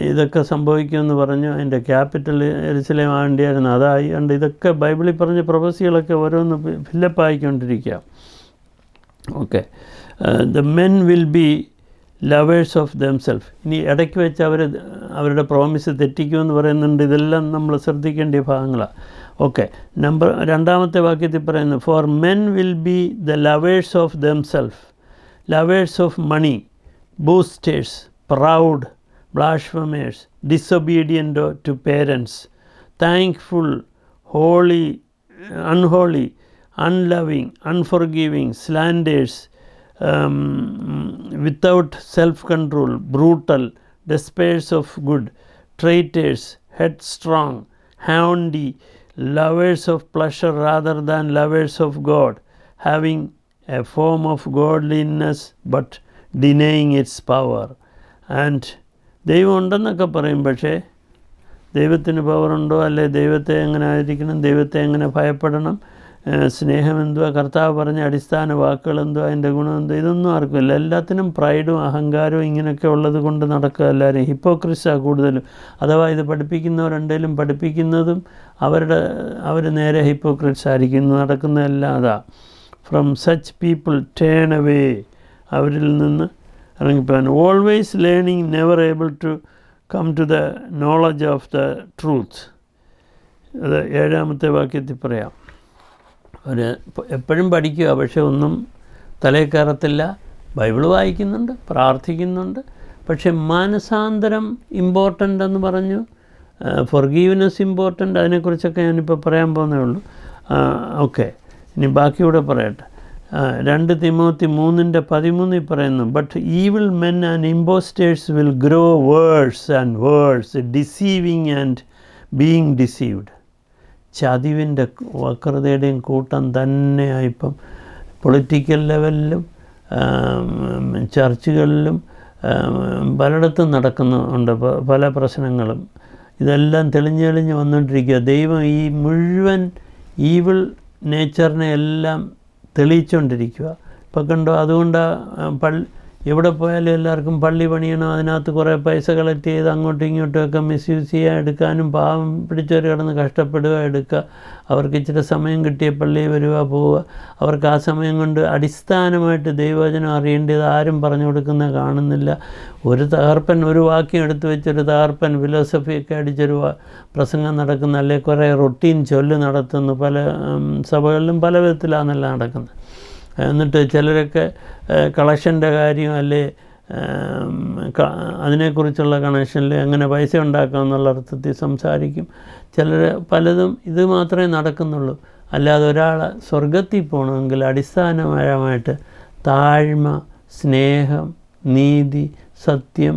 ഇതൊക്കെ സംഭവിക്കുമെന്ന് പറഞ്ഞു. അതിൻ്റെ ക്യാപിറ്റൽ യെരുശലേം ആകേണ്ടിയായിരുന്നു, അതായി. കണ്ട് ഇതൊക്കെ ബൈബിളിൽ പറഞ്ഞ പ്രൊഫസികളൊക്കെ ഓരോന്ന് ഫില്ലപ്പായിക്കൊണ്ടിരിക്കുക. Okay. The men will be lovers of themself. ഇനി ഇടയ്ക്ക് വെച്ച് അവരുടെ പ്രോമിസ് തെറ്റിക്കുമെന്ന് പറയുന്നുണ്ട്. ഇതെല്ലാം നമ്മൾ ശ്രദ്ധിക്കേണ്ട ഭാഗങ്ങളാണ്. ഓക്കെ. 2-ാമത്തെ വാക്യത്തിൽ പറയുന്നു, for men will be the lovers of themself, lovers of money, boasters, proud, blasphemers, disobedient to parents, thankful, unholy, unloving, unforgiving, slanderers, without self-control, brutal, despisers of good, traitors, headstrong, handy, lovers of pleasure rather than lovers of God, having a form of godliness but denying its power. And ദൈവം ഉണ്ടെന്നൊക്കെ പറയും, പക്ഷേ ദൈവത്തിന് പവറുണ്ടോ? അല്ലെ ദൈവത്തെ എങ്ങനെ ആയിരിക്കണം, ദൈവത്തെ എങ്ങനെ ഭയപ്പെടണം, സ്നേഹം എന്തുവാ, കർത്താവ് പറഞ്ഞ അടിസ്ഥാന വാക്കുകൾ എന്തുവാ, അതിൻ്റെ ഗുണം എന്തോ, ഇതൊന്നും ആർക്കുമില്ല. എല്ലാത്തിനും പ്രൈഡും അഹങ്കാരവും ഇങ്ങനെയൊക്കെ ഉള്ളത് കൊണ്ട് നടക്കുക. എല്ലാവരും ഹിപ്പോക്രിസാണ് കൂടുതലും. അഥവാ ഇത് പഠിപ്പിക്കുന്നവരുണ്ടെങ്കിലും പഠിപ്പിക്കുന്നതും അവർ നേരെ ഹിപ്പോക്രിറ്റ്സ് ആയിരിക്കും. നടക്കുന്നതെല്ലാം അതാ. From such people turn away. അവരിൽ നിന്ന് ഇറങ്ങിപ്പോകാൻ. Always learning, never able to come to the knowledge of the truth. അത് 7-ാമത്തെ വാക്യത്തിൽ പറയാം. എപ്പോഴും പഠിക്കുക, പക്ഷെ ഒന്നും തലയിൽ കയറത്തില്ല. ബൈബിൾ വായിക്കുന്നുണ്ട്, പ്രാർത്ഥിക്കുന്നുണ്ട്, പക്ഷെ മാനസാന്തരം ഇമ്പോർട്ടൻ്റ് എന്ന് പറഞ്ഞു. Forgiveness important. അതിനെക്കുറിച്ചൊക്കെ ഞാനിപ്പോൾ പറയാൻ പോകുന്നേ ഉള്ളൂ. ഓക്കെ. ഇനി ബാക്കിയൂടെ പറയട്ടെ. 2 തിമോത്തി 3:13 പറയുന്നു, but evil men and impostors will grow worse and worse, deceiving and being deceived. ചതിവിൻ്റെ വക്രതയുടെയും കൂട്ടം തന്നെയാണ് ഇപ്പം പൊളിറ്റിക്കൽ ലെവലിലും ചർച്ചുകളിലും പലയിടത്തും നടക്കുന്നുണ്ട് പല പ്രശ്നങ്ങളും. ഇതെല്ലാം തെളിഞ്ഞ് വന്നുകൊണ്ടിരിക്കുക. ദൈവം ഈ മുഴുവൻ ഈവിൾ നേച്ചറിനെ എല്ലാം തെളിയിച്ചുകൊണ്ടിരിക്കുക. ഇപ്പം കണ്ടോ, അതുകൊണ്ടാണ് എവിടെ പോയാലും എല്ലാവർക്കും പള്ളി പണിയണം, അതിനകത്ത് കുറേ പൈസ കളക്ട് ചെയ്ത് അങ്ങോട്ടും ഇങ്ങോട്ടുമൊക്കെ മിസ്യൂസ് ചെയ്യാൻ എടുക്കാനും, പാവം പിടിച്ചവർ കിടന്ന് കഷ്ടപ്പെടുക, എടുക്കുക. അവർക്ക് ഇച്ചിരി സമയം കിട്ടിയ പള്ളിയിൽ വരിക, പോവുക. അവർക്ക് ആ സമയം കൊണ്ട് അടിസ്ഥാനമായിട്ട് ദൈവവചനം അറിയേണ്ടത് ആരും പറഞ്ഞു കൊടുക്കുന്ന കാണുന്നില്ല. ഒരു തകർപ്പൻ ഒരു വാക്യം എടുത്തു വെച്ചൊരു തകർപ്പൻ ഫിലോസഫിയൊക്കെ അടിച്ചൊരു പ്രസംഗം നടക്കുന്ന, അല്ലെങ്കിൽ കുറേ റൊട്ടീൻ ചൊല്ല് നടത്തുന്നു. പല സഭകളിലും പല വിധത്തിലാണെന്നല്ല നടക്കുന്നത്. എന്നിട്ട് ചിലരൊക്കെ കളക്ഷൻ്റെ കാര്യം, അല്ലേ അതിനെക്കുറിച്ചുള്ള കണക്ഷനിൽ എങ്ങനെ പൈസ ഉണ്ടാക്കാമെന്നുള്ള അർത്ഥത്തിൽ സംസാരിക്കും. ചിലർ പലതും ഇത് മാത്രമേ നടക്കുന്നുള്ളൂ. അല്ലാതെ ഒരാൾ സ്വർഗത്തിൽ പോകണമെങ്കിൽ അടിസ്ഥാനപരമായിട്ട് താഴ്മ, സ്നേഹം, നീതി, സത്യം,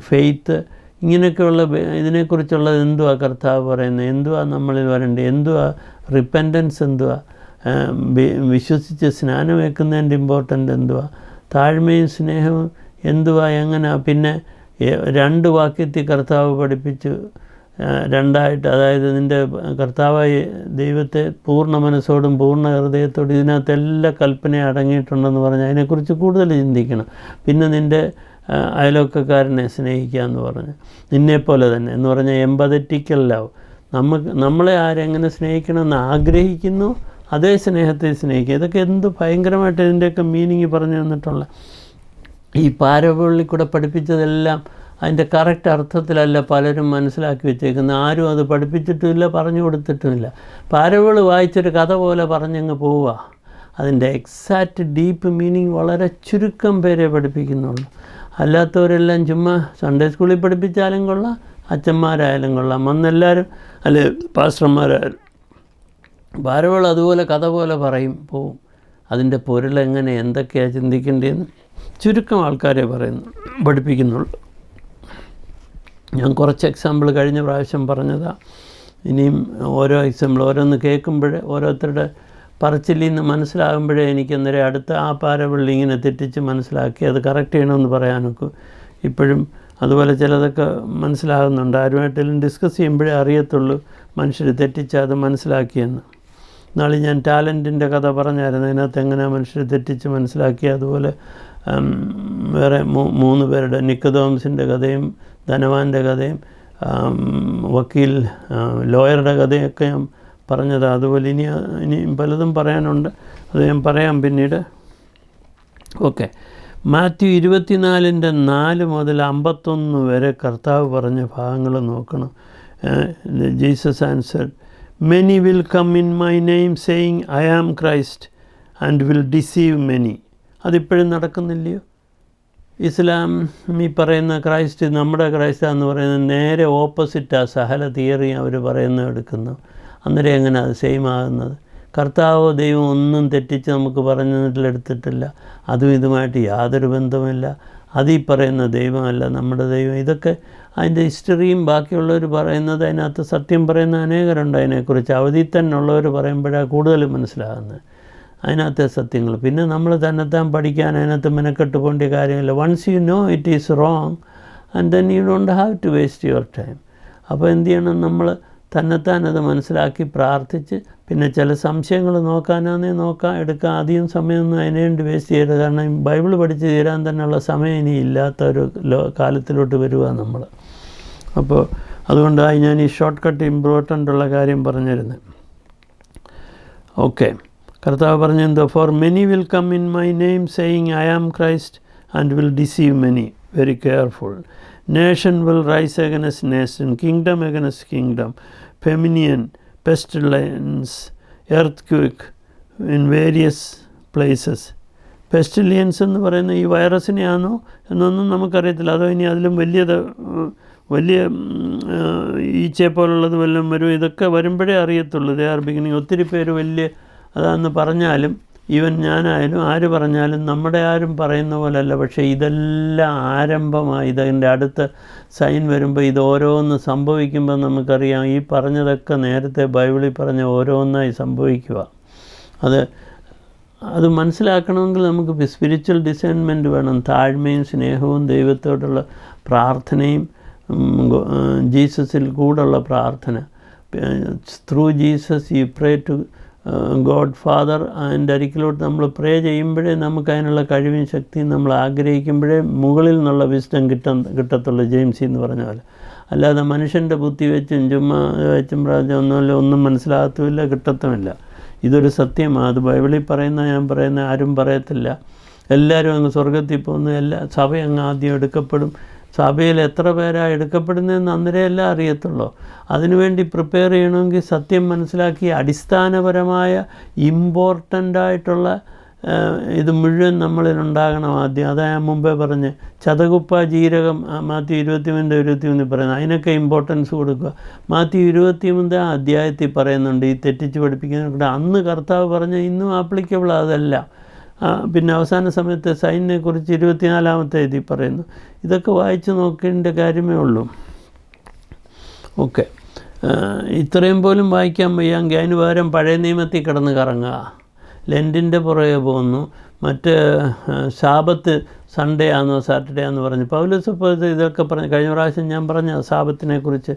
ഫെയ്ത്ത്, ഇങ്ങനെയൊക്കെയുള്ള ഇതിനെക്കുറിച്ചുള്ളത് എന്തുവാ കർത്താവ് പറയുന്നത്, എന്തുവാ നമ്മളിൽ വരേണ്ടത്, എന്തുവാ റിപ്പൻറ്റൻസ്, എന്തുവാ വിശ്വസിച്ച് സ്നാനമേക്കുന്നതിൻ്റെ ഇമ്പോർട്ടൻ്റ് എന്തുവാ, താഴ്മയും സ്നേഹവും എന്തുവാ, എങ്ങനെ. പിന്നെ 2 വാക്യത്തിൽ കർത്താവ് പഠിപ്പിച്ചു രണ്ടായിട്ട്, അതായത് നിൻ്റെ കർത്താവായ ദൈവത്തെ പൂർണ്ണ മനസ്സോടും പൂർണ്ണ ഹൃദയത്തോടും ഇതിനകത്ത് എല്ലാ കൽപ്പനയും അടങ്ങിയിട്ടുണ്ടെന്ന് പറഞ്ഞ് അതിനെക്കുറിച്ച് കൂടുതൽ ചിന്തിക്കണം. പിന്നെ നിൻ്റെ അയൽവക്കക്കാരനെ സ്നേഹിക്കുക എന്ന് പറഞ്ഞ് നിന്നെപ്പോലെ തന്നെ എന്ന് പറഞ്ഞാൽ എമ്പതറ്റിക്കൽ ലവ്. നമ്മളെ ആരെങ്ങനെ സ്നേഹിക്കണമെന്ന് ആഗ്രഹിക്കുന്നു അതേ സ്നേഹത്തെ സ്നേഹിക്കുക. ഇതൊക്കെ എന്ത് ഭയങ്കരമായിട്ട് ഇതിൻ്റെയൊക്കെ മീനിങ് പറഞ്ഞു തന്നിട്ടുള്ള ഈ പാരബിളിൽ കൂടെ പഠിപ്പിച്ചതെല്ലാം അതിൻ്റെ കറക്റ്റ് അർത്ഥത്തിലല്ല പലരും മനസ്സിലാക്കി വെച്ചേക്കുന്നത്. ആരും അത് പഠിപ്പിച്ചിട്ടുമില്ല, പറഞ്ഞു കൊടുത്തിട്ടുമില്ല. പാരബിൾ വായിച്ചൊരു കഥ പോലെ പറഞ്ഞങ്ങ് പോവുക. അതിൻ്റെ എക്സാക്റ്റ് ഡീപ്പ് മീനിങ് വളരെ ചുരുക്കം പേരെ പഠിപ്പിക്കുന്നുള്ളൂ. അല്ലാത്തവരെല്ലാം ചുമ്മാ സൺഡേ സ്കൂളിൽ പഠിപ്പിച്ചാലും കൊള്ളാം, അച്ഛന്മാരായാലും കൊള്ളാം, വന്നെല്ലാവരും അല്ലെ പാസ്റ്റർമാരായാലും പാരബിൾ അതുപോലെ കഥ പോലെ പറയും, പോവും. അതിൻ്റെ പൊരുളെങ്ങനെ എന്തൊക്കെയാണ് ചിന്തിക്കേണ്ടതെന്ന് ചുരുക്കം ആൾക്കാരെ പഠിപ്പിക്കുന്നുള്ളൂ. ഞാൻ കുറച്ച് എക്സാമ്പിൾ കഴിഞ്ഞ പ്രാവശ്യം പറഞ്ഞതാണ്. ഇനിയും ഓരോ എക്സാമ്പിൾ ഓരോന്ന് കേൾക്കുമ്പോഴേ ഓരോരുത്തരുടെ പറച്ചിലിൽ നിന്ന് മനസ്സിലാകുമ്പോഴേ എനിക്കെന്നേരം അടുത്ത ആ പാരബിളിൽ ഇങ്ങനെ തെറ്റിച്ച് മനസ്സിലാക്കി അത് കറക്റ്റ് ചെയ്യണമെന്ന് പറയാനൊക്കെ ഇപ്പോഴും അതുപോലെ ചിലതൊക്കെ മനസ്സിലാകുന്നുണ്ട്. ആരുമായിട്ടെങ്കിലും ഡിസ്കസ് ചെയ്യുമ്പോഴേ അറിയത്തുള്ളൂ മനുഷ്യർ തെറ്റിച്ച് അത് മനസ്സിലാക്കിയെന്ന്. നാളെ ഞാൻ ടാലൻറ്റിൻ്റെ കഥ പറഞ്ഞായിരുന്നു. അതിനകത്ത് എങ്ങനെ മനുഷ്യർ തെറ്റിച്ച് മനസ്സിലാക്കി. അതുപോലെ വേറെ 3 പേരുടെ നിക്കോദോമസിൻ്റെ കഥയും ധനവാൻ്റെ കഥയും ലോയറുടെ കഥയൊക്കെ ഞാൻ പറഞ്ഞത്. അതുപോലെ ഇനിയും പലതും പറയാനുണ്ട്, അത് ഞാൻ പറയാം പിന്നീട്. ഓക്കെ, മാത്യു 24:4 മുതൽ 51 വരെ കർത്താവ് പറഞ്ഞ ഭാഗങ്ങൾ നോക്കണം. Jesus answered, many will come in my name saying I am Christ and will deceive many. അതിപ്പോഴും നടക്കുന്നില്ലയോ? ഇസ്ലാം ഈ പറയുന്ന ക്രൈസ്റ്റ്, നമ്മുടെ ക്രൈസ്റ്റ് എന്ന് പറയുന്നത് നേരെ ഓപ്പോസിറ്റാണ്. സഹല തിയറി അവർ പറയുന്നത് എടുക്കുന്നു. അന്നേരം എങ്ങനെ അത് സെയിം ആകുന്നത്? കർത്താവോ ദൈവം ഒന്നും തെറ്റിച്ച് നമുക്ക് പറഞ്ഞു തന്നിട്ടെടുത്തിട്ടില്ല. അതും ഇതുമായിട്ട് യാതൊരു ബന്ധവുമില്ല. അതീ പറയുന്ന ദൈവമല്ല നമ്മുടെ ദൈവം. ഇതൊക്കെ അതിൻ്റെ ഹിസ്റ്ററിയും ബാക്കിയുള്ളവർ പറയുന്നത്, അതിനകത്ത് സത്യം പറയുന്ന അനേകരുണ്ട്. അതിനെക്കുറിച്ച് അവധി തന്നെ ഉള്ളവർ പറയുമ്പോഴാണ് കൂടുതൽ മനസ്സിലാകുന്നത് അതിനകത്തെ സത്യങ്ങൾ. പിന്നെ നമ്മൾ തന്നെത്താൻ പഠിക്കാൻ അതിനകത്ത് മെനക്കെട്ട് പോകേണ്ട കാര്യമില്ല. Once you know it is wrong and then you don't have to waste your time. അപ്പോൾ എന്ത് ചെയ്യണം? നമ്മൾ തന്നെത്താൻ അത് മനസ്സിലാക്കി പ്രാർത്ഥിച്ച്, പിന്നെ ചില സംശയങ്ങൾ എടുക്കാം. അധികം സമയമൊന്നും അതിനുവേണ്ടി വേസ്റ്റ് ചെയ്യരുത്. കാരണം ബൈബിൾ പഠിച്ച് തീരാൻ തന്നെയുള്ള സമയം ഇനി ഇല്ലാത്ത ഒരു കാലത്തിലോട്ട് വരിക നമ്മൾ. അപ്പോൾ അതുകൊണ്ടായി ഞാൻ ഈ ഷോർട്ട് കട്ട് ഇമ്പോർട്ടൻ്റ് ഉള്ള കാര്യം പറഞ്ഞിരുന്നത്. ഓക്കെ, കർത്താവ് പറഞ്ഞെന്തോ, for many will come in my name saying I am Christ and will deceive many. Very careful. Nation will rise against nation, kingdom against kingdom, famines, pestilence, earthquake in various places. Pestilence എന്ന് പറയുന്ന ഈ വൈറസിനെയാണോ എന്നൊന്നും നമുക്കറിയത്തില്ല. അതോ ഇനി അതിലും വലിയ ഈച്ചയെ പോലുള്ളത് വല്ലതും വരും. ഇതൊക്കെ വരുമ്പോഴേ അറിയത്തുള്ളൂ. They are beginning. ഒത്തിരി പേര് വലിയ അതാണെന്ന് പറഞ്ഞാലും, ഈവൻ ഞാനായാലും ആര് പറഞ്ഞാലും നമ്മുടെ ആരും പറയുന്ന പോലെയല്ല. പക്ഷേ ഇതെല്ലാം ആരംഭമായി. ഇതിൻ്റെ അടുത്ത സൈൻ വരുമ്പോൾ ഇത് ഓരോന്ന് സംഭവിക്കുമ്പോൾ നമുക്കറിയാം ഈ പറഞ്ഞതൊക്കെ നേരത്തെ ബൈബിളിൽ പറഞ്ഞ ഓരോന്നായി സംഭവിക്കുക. അത് മനസ്സിലാക്കണമെങ്കിൽ നമുക്ക് സ്പിരിച്വൽ ഡിസൈൻമെൻറ്റ് വേണം. താഴ്മയും സ്നേഹവും ദൈവത്തോടുള്ള പ്രാർത്ഥനയും ജീസസിൽ കൂടുള്ള പ്രാർത്ഥന. Through Jesus you pray to God Father. അതിൻ്റെ അരികിലോട്ട് നമ്മൾ പ്രേ ചെയ്യുമ്പോഴേ നമുക്ക് അതിനുള്ള കഴിവും ശക്തിയും നമ്മൾ ആഗ്രഹിക്കുമ്പോഴേ മുകളിൽ നിന്നുള്ള വിസ്ഡം കിട്ടത്തുള്ളൂ, ജെയിംസി എന്ന് പറഞ്ഞ പോലെ. അല്ലാതെ മനുഷ്യൻ്റെ ബുദ്ധി വെച്ചും ചുമ്മാ വെച്ചും ഒന്നും മനസ്സിലാകത്തുമില്ല, കിട്ടത്തുമില്ല. ഇതൊരു സത്യമാണ്. അത് ബൈബിളിൽ ഞാൻ പറയുന്ന ആരും പറയത്തില്ല. എല്ലാവരും അങ്ങ് സ്വർഗത്തിൽ പോകുന്നു. സഭ അങ്ങ് ആദ്യം എടുക്കപ്പെടും. സഭയിൽ എത്ര പേരാണ് എടുക്കപ്പെടുന്നതെന്ന് അന്നേരം എല്ലാം അറിയത്തുള്ളൂ. അതിനുവേണ്ടി പ്രിപ്പയർ ചെയ്യണമെങ്കിൽ സത്യം മനസ്സിലാക്കി അടിസ്ഥാനപരമായ ഇമ്പോർട്ടൻ്റായിട്ടുള്ള ഇത് മുഴുവൻ നമ്മളിലുണ്ടാകണം ആദ്യം. അതാ ഞാൻ മുമ്പേ പറഞ്ഞ് ചതകുപ്പ ജീരകം മാത്യു 23 പറയുന്നത്, അതിനൊക്കെ ഇമ്പോർട്ടൻസ് കൊടുക്കുക. മാത്യു 23 അധ്യായത്തിൽ പറയുന്നുണ്ട് ഈ തെറ്റിച്ച് പഠിപ്പിക്കുന്നതിനെ. അന്ന് കർത്താവ് പറഞ്ഞ ഇന്നും ആപ്ലിക്കബിൾ അതല്ല. പിന്നെ അവസാന സമയത്ത് സൈനിനെ കുറിച്ച് 24-ാമത്തെ ഇതിൽ പറയുന്നു. ഇതൊക്കെ വായിച്ച് നോക്കേണ്ട കാര്യമേ ഉള്ളൂ. ഓക്കെ, ഇത്രയും പോലും വായിക്കാൻ വയ്യെങ്കിൽ അതിന് പകരം പഴയ നിയമത്തിൽ കിടന്ന് കറങ്ങുക, ലെൻറ്റിൻ്റെ പുറകെ പോകുന്നു. മറ്റ് സാബത്ത് സൺഡേ ആണെന്നോ സാറ്റർഡേ ആണെന്ന് പറഞ്ഞ് പൗലോസ് ഇതൊക്കെ പറഞ്ഞ് കഴിഞ്ഞ പ്രാവശ്യം ഞാൻ പറഞ്ഞ സാബത്തിനെ കുറിച്ച്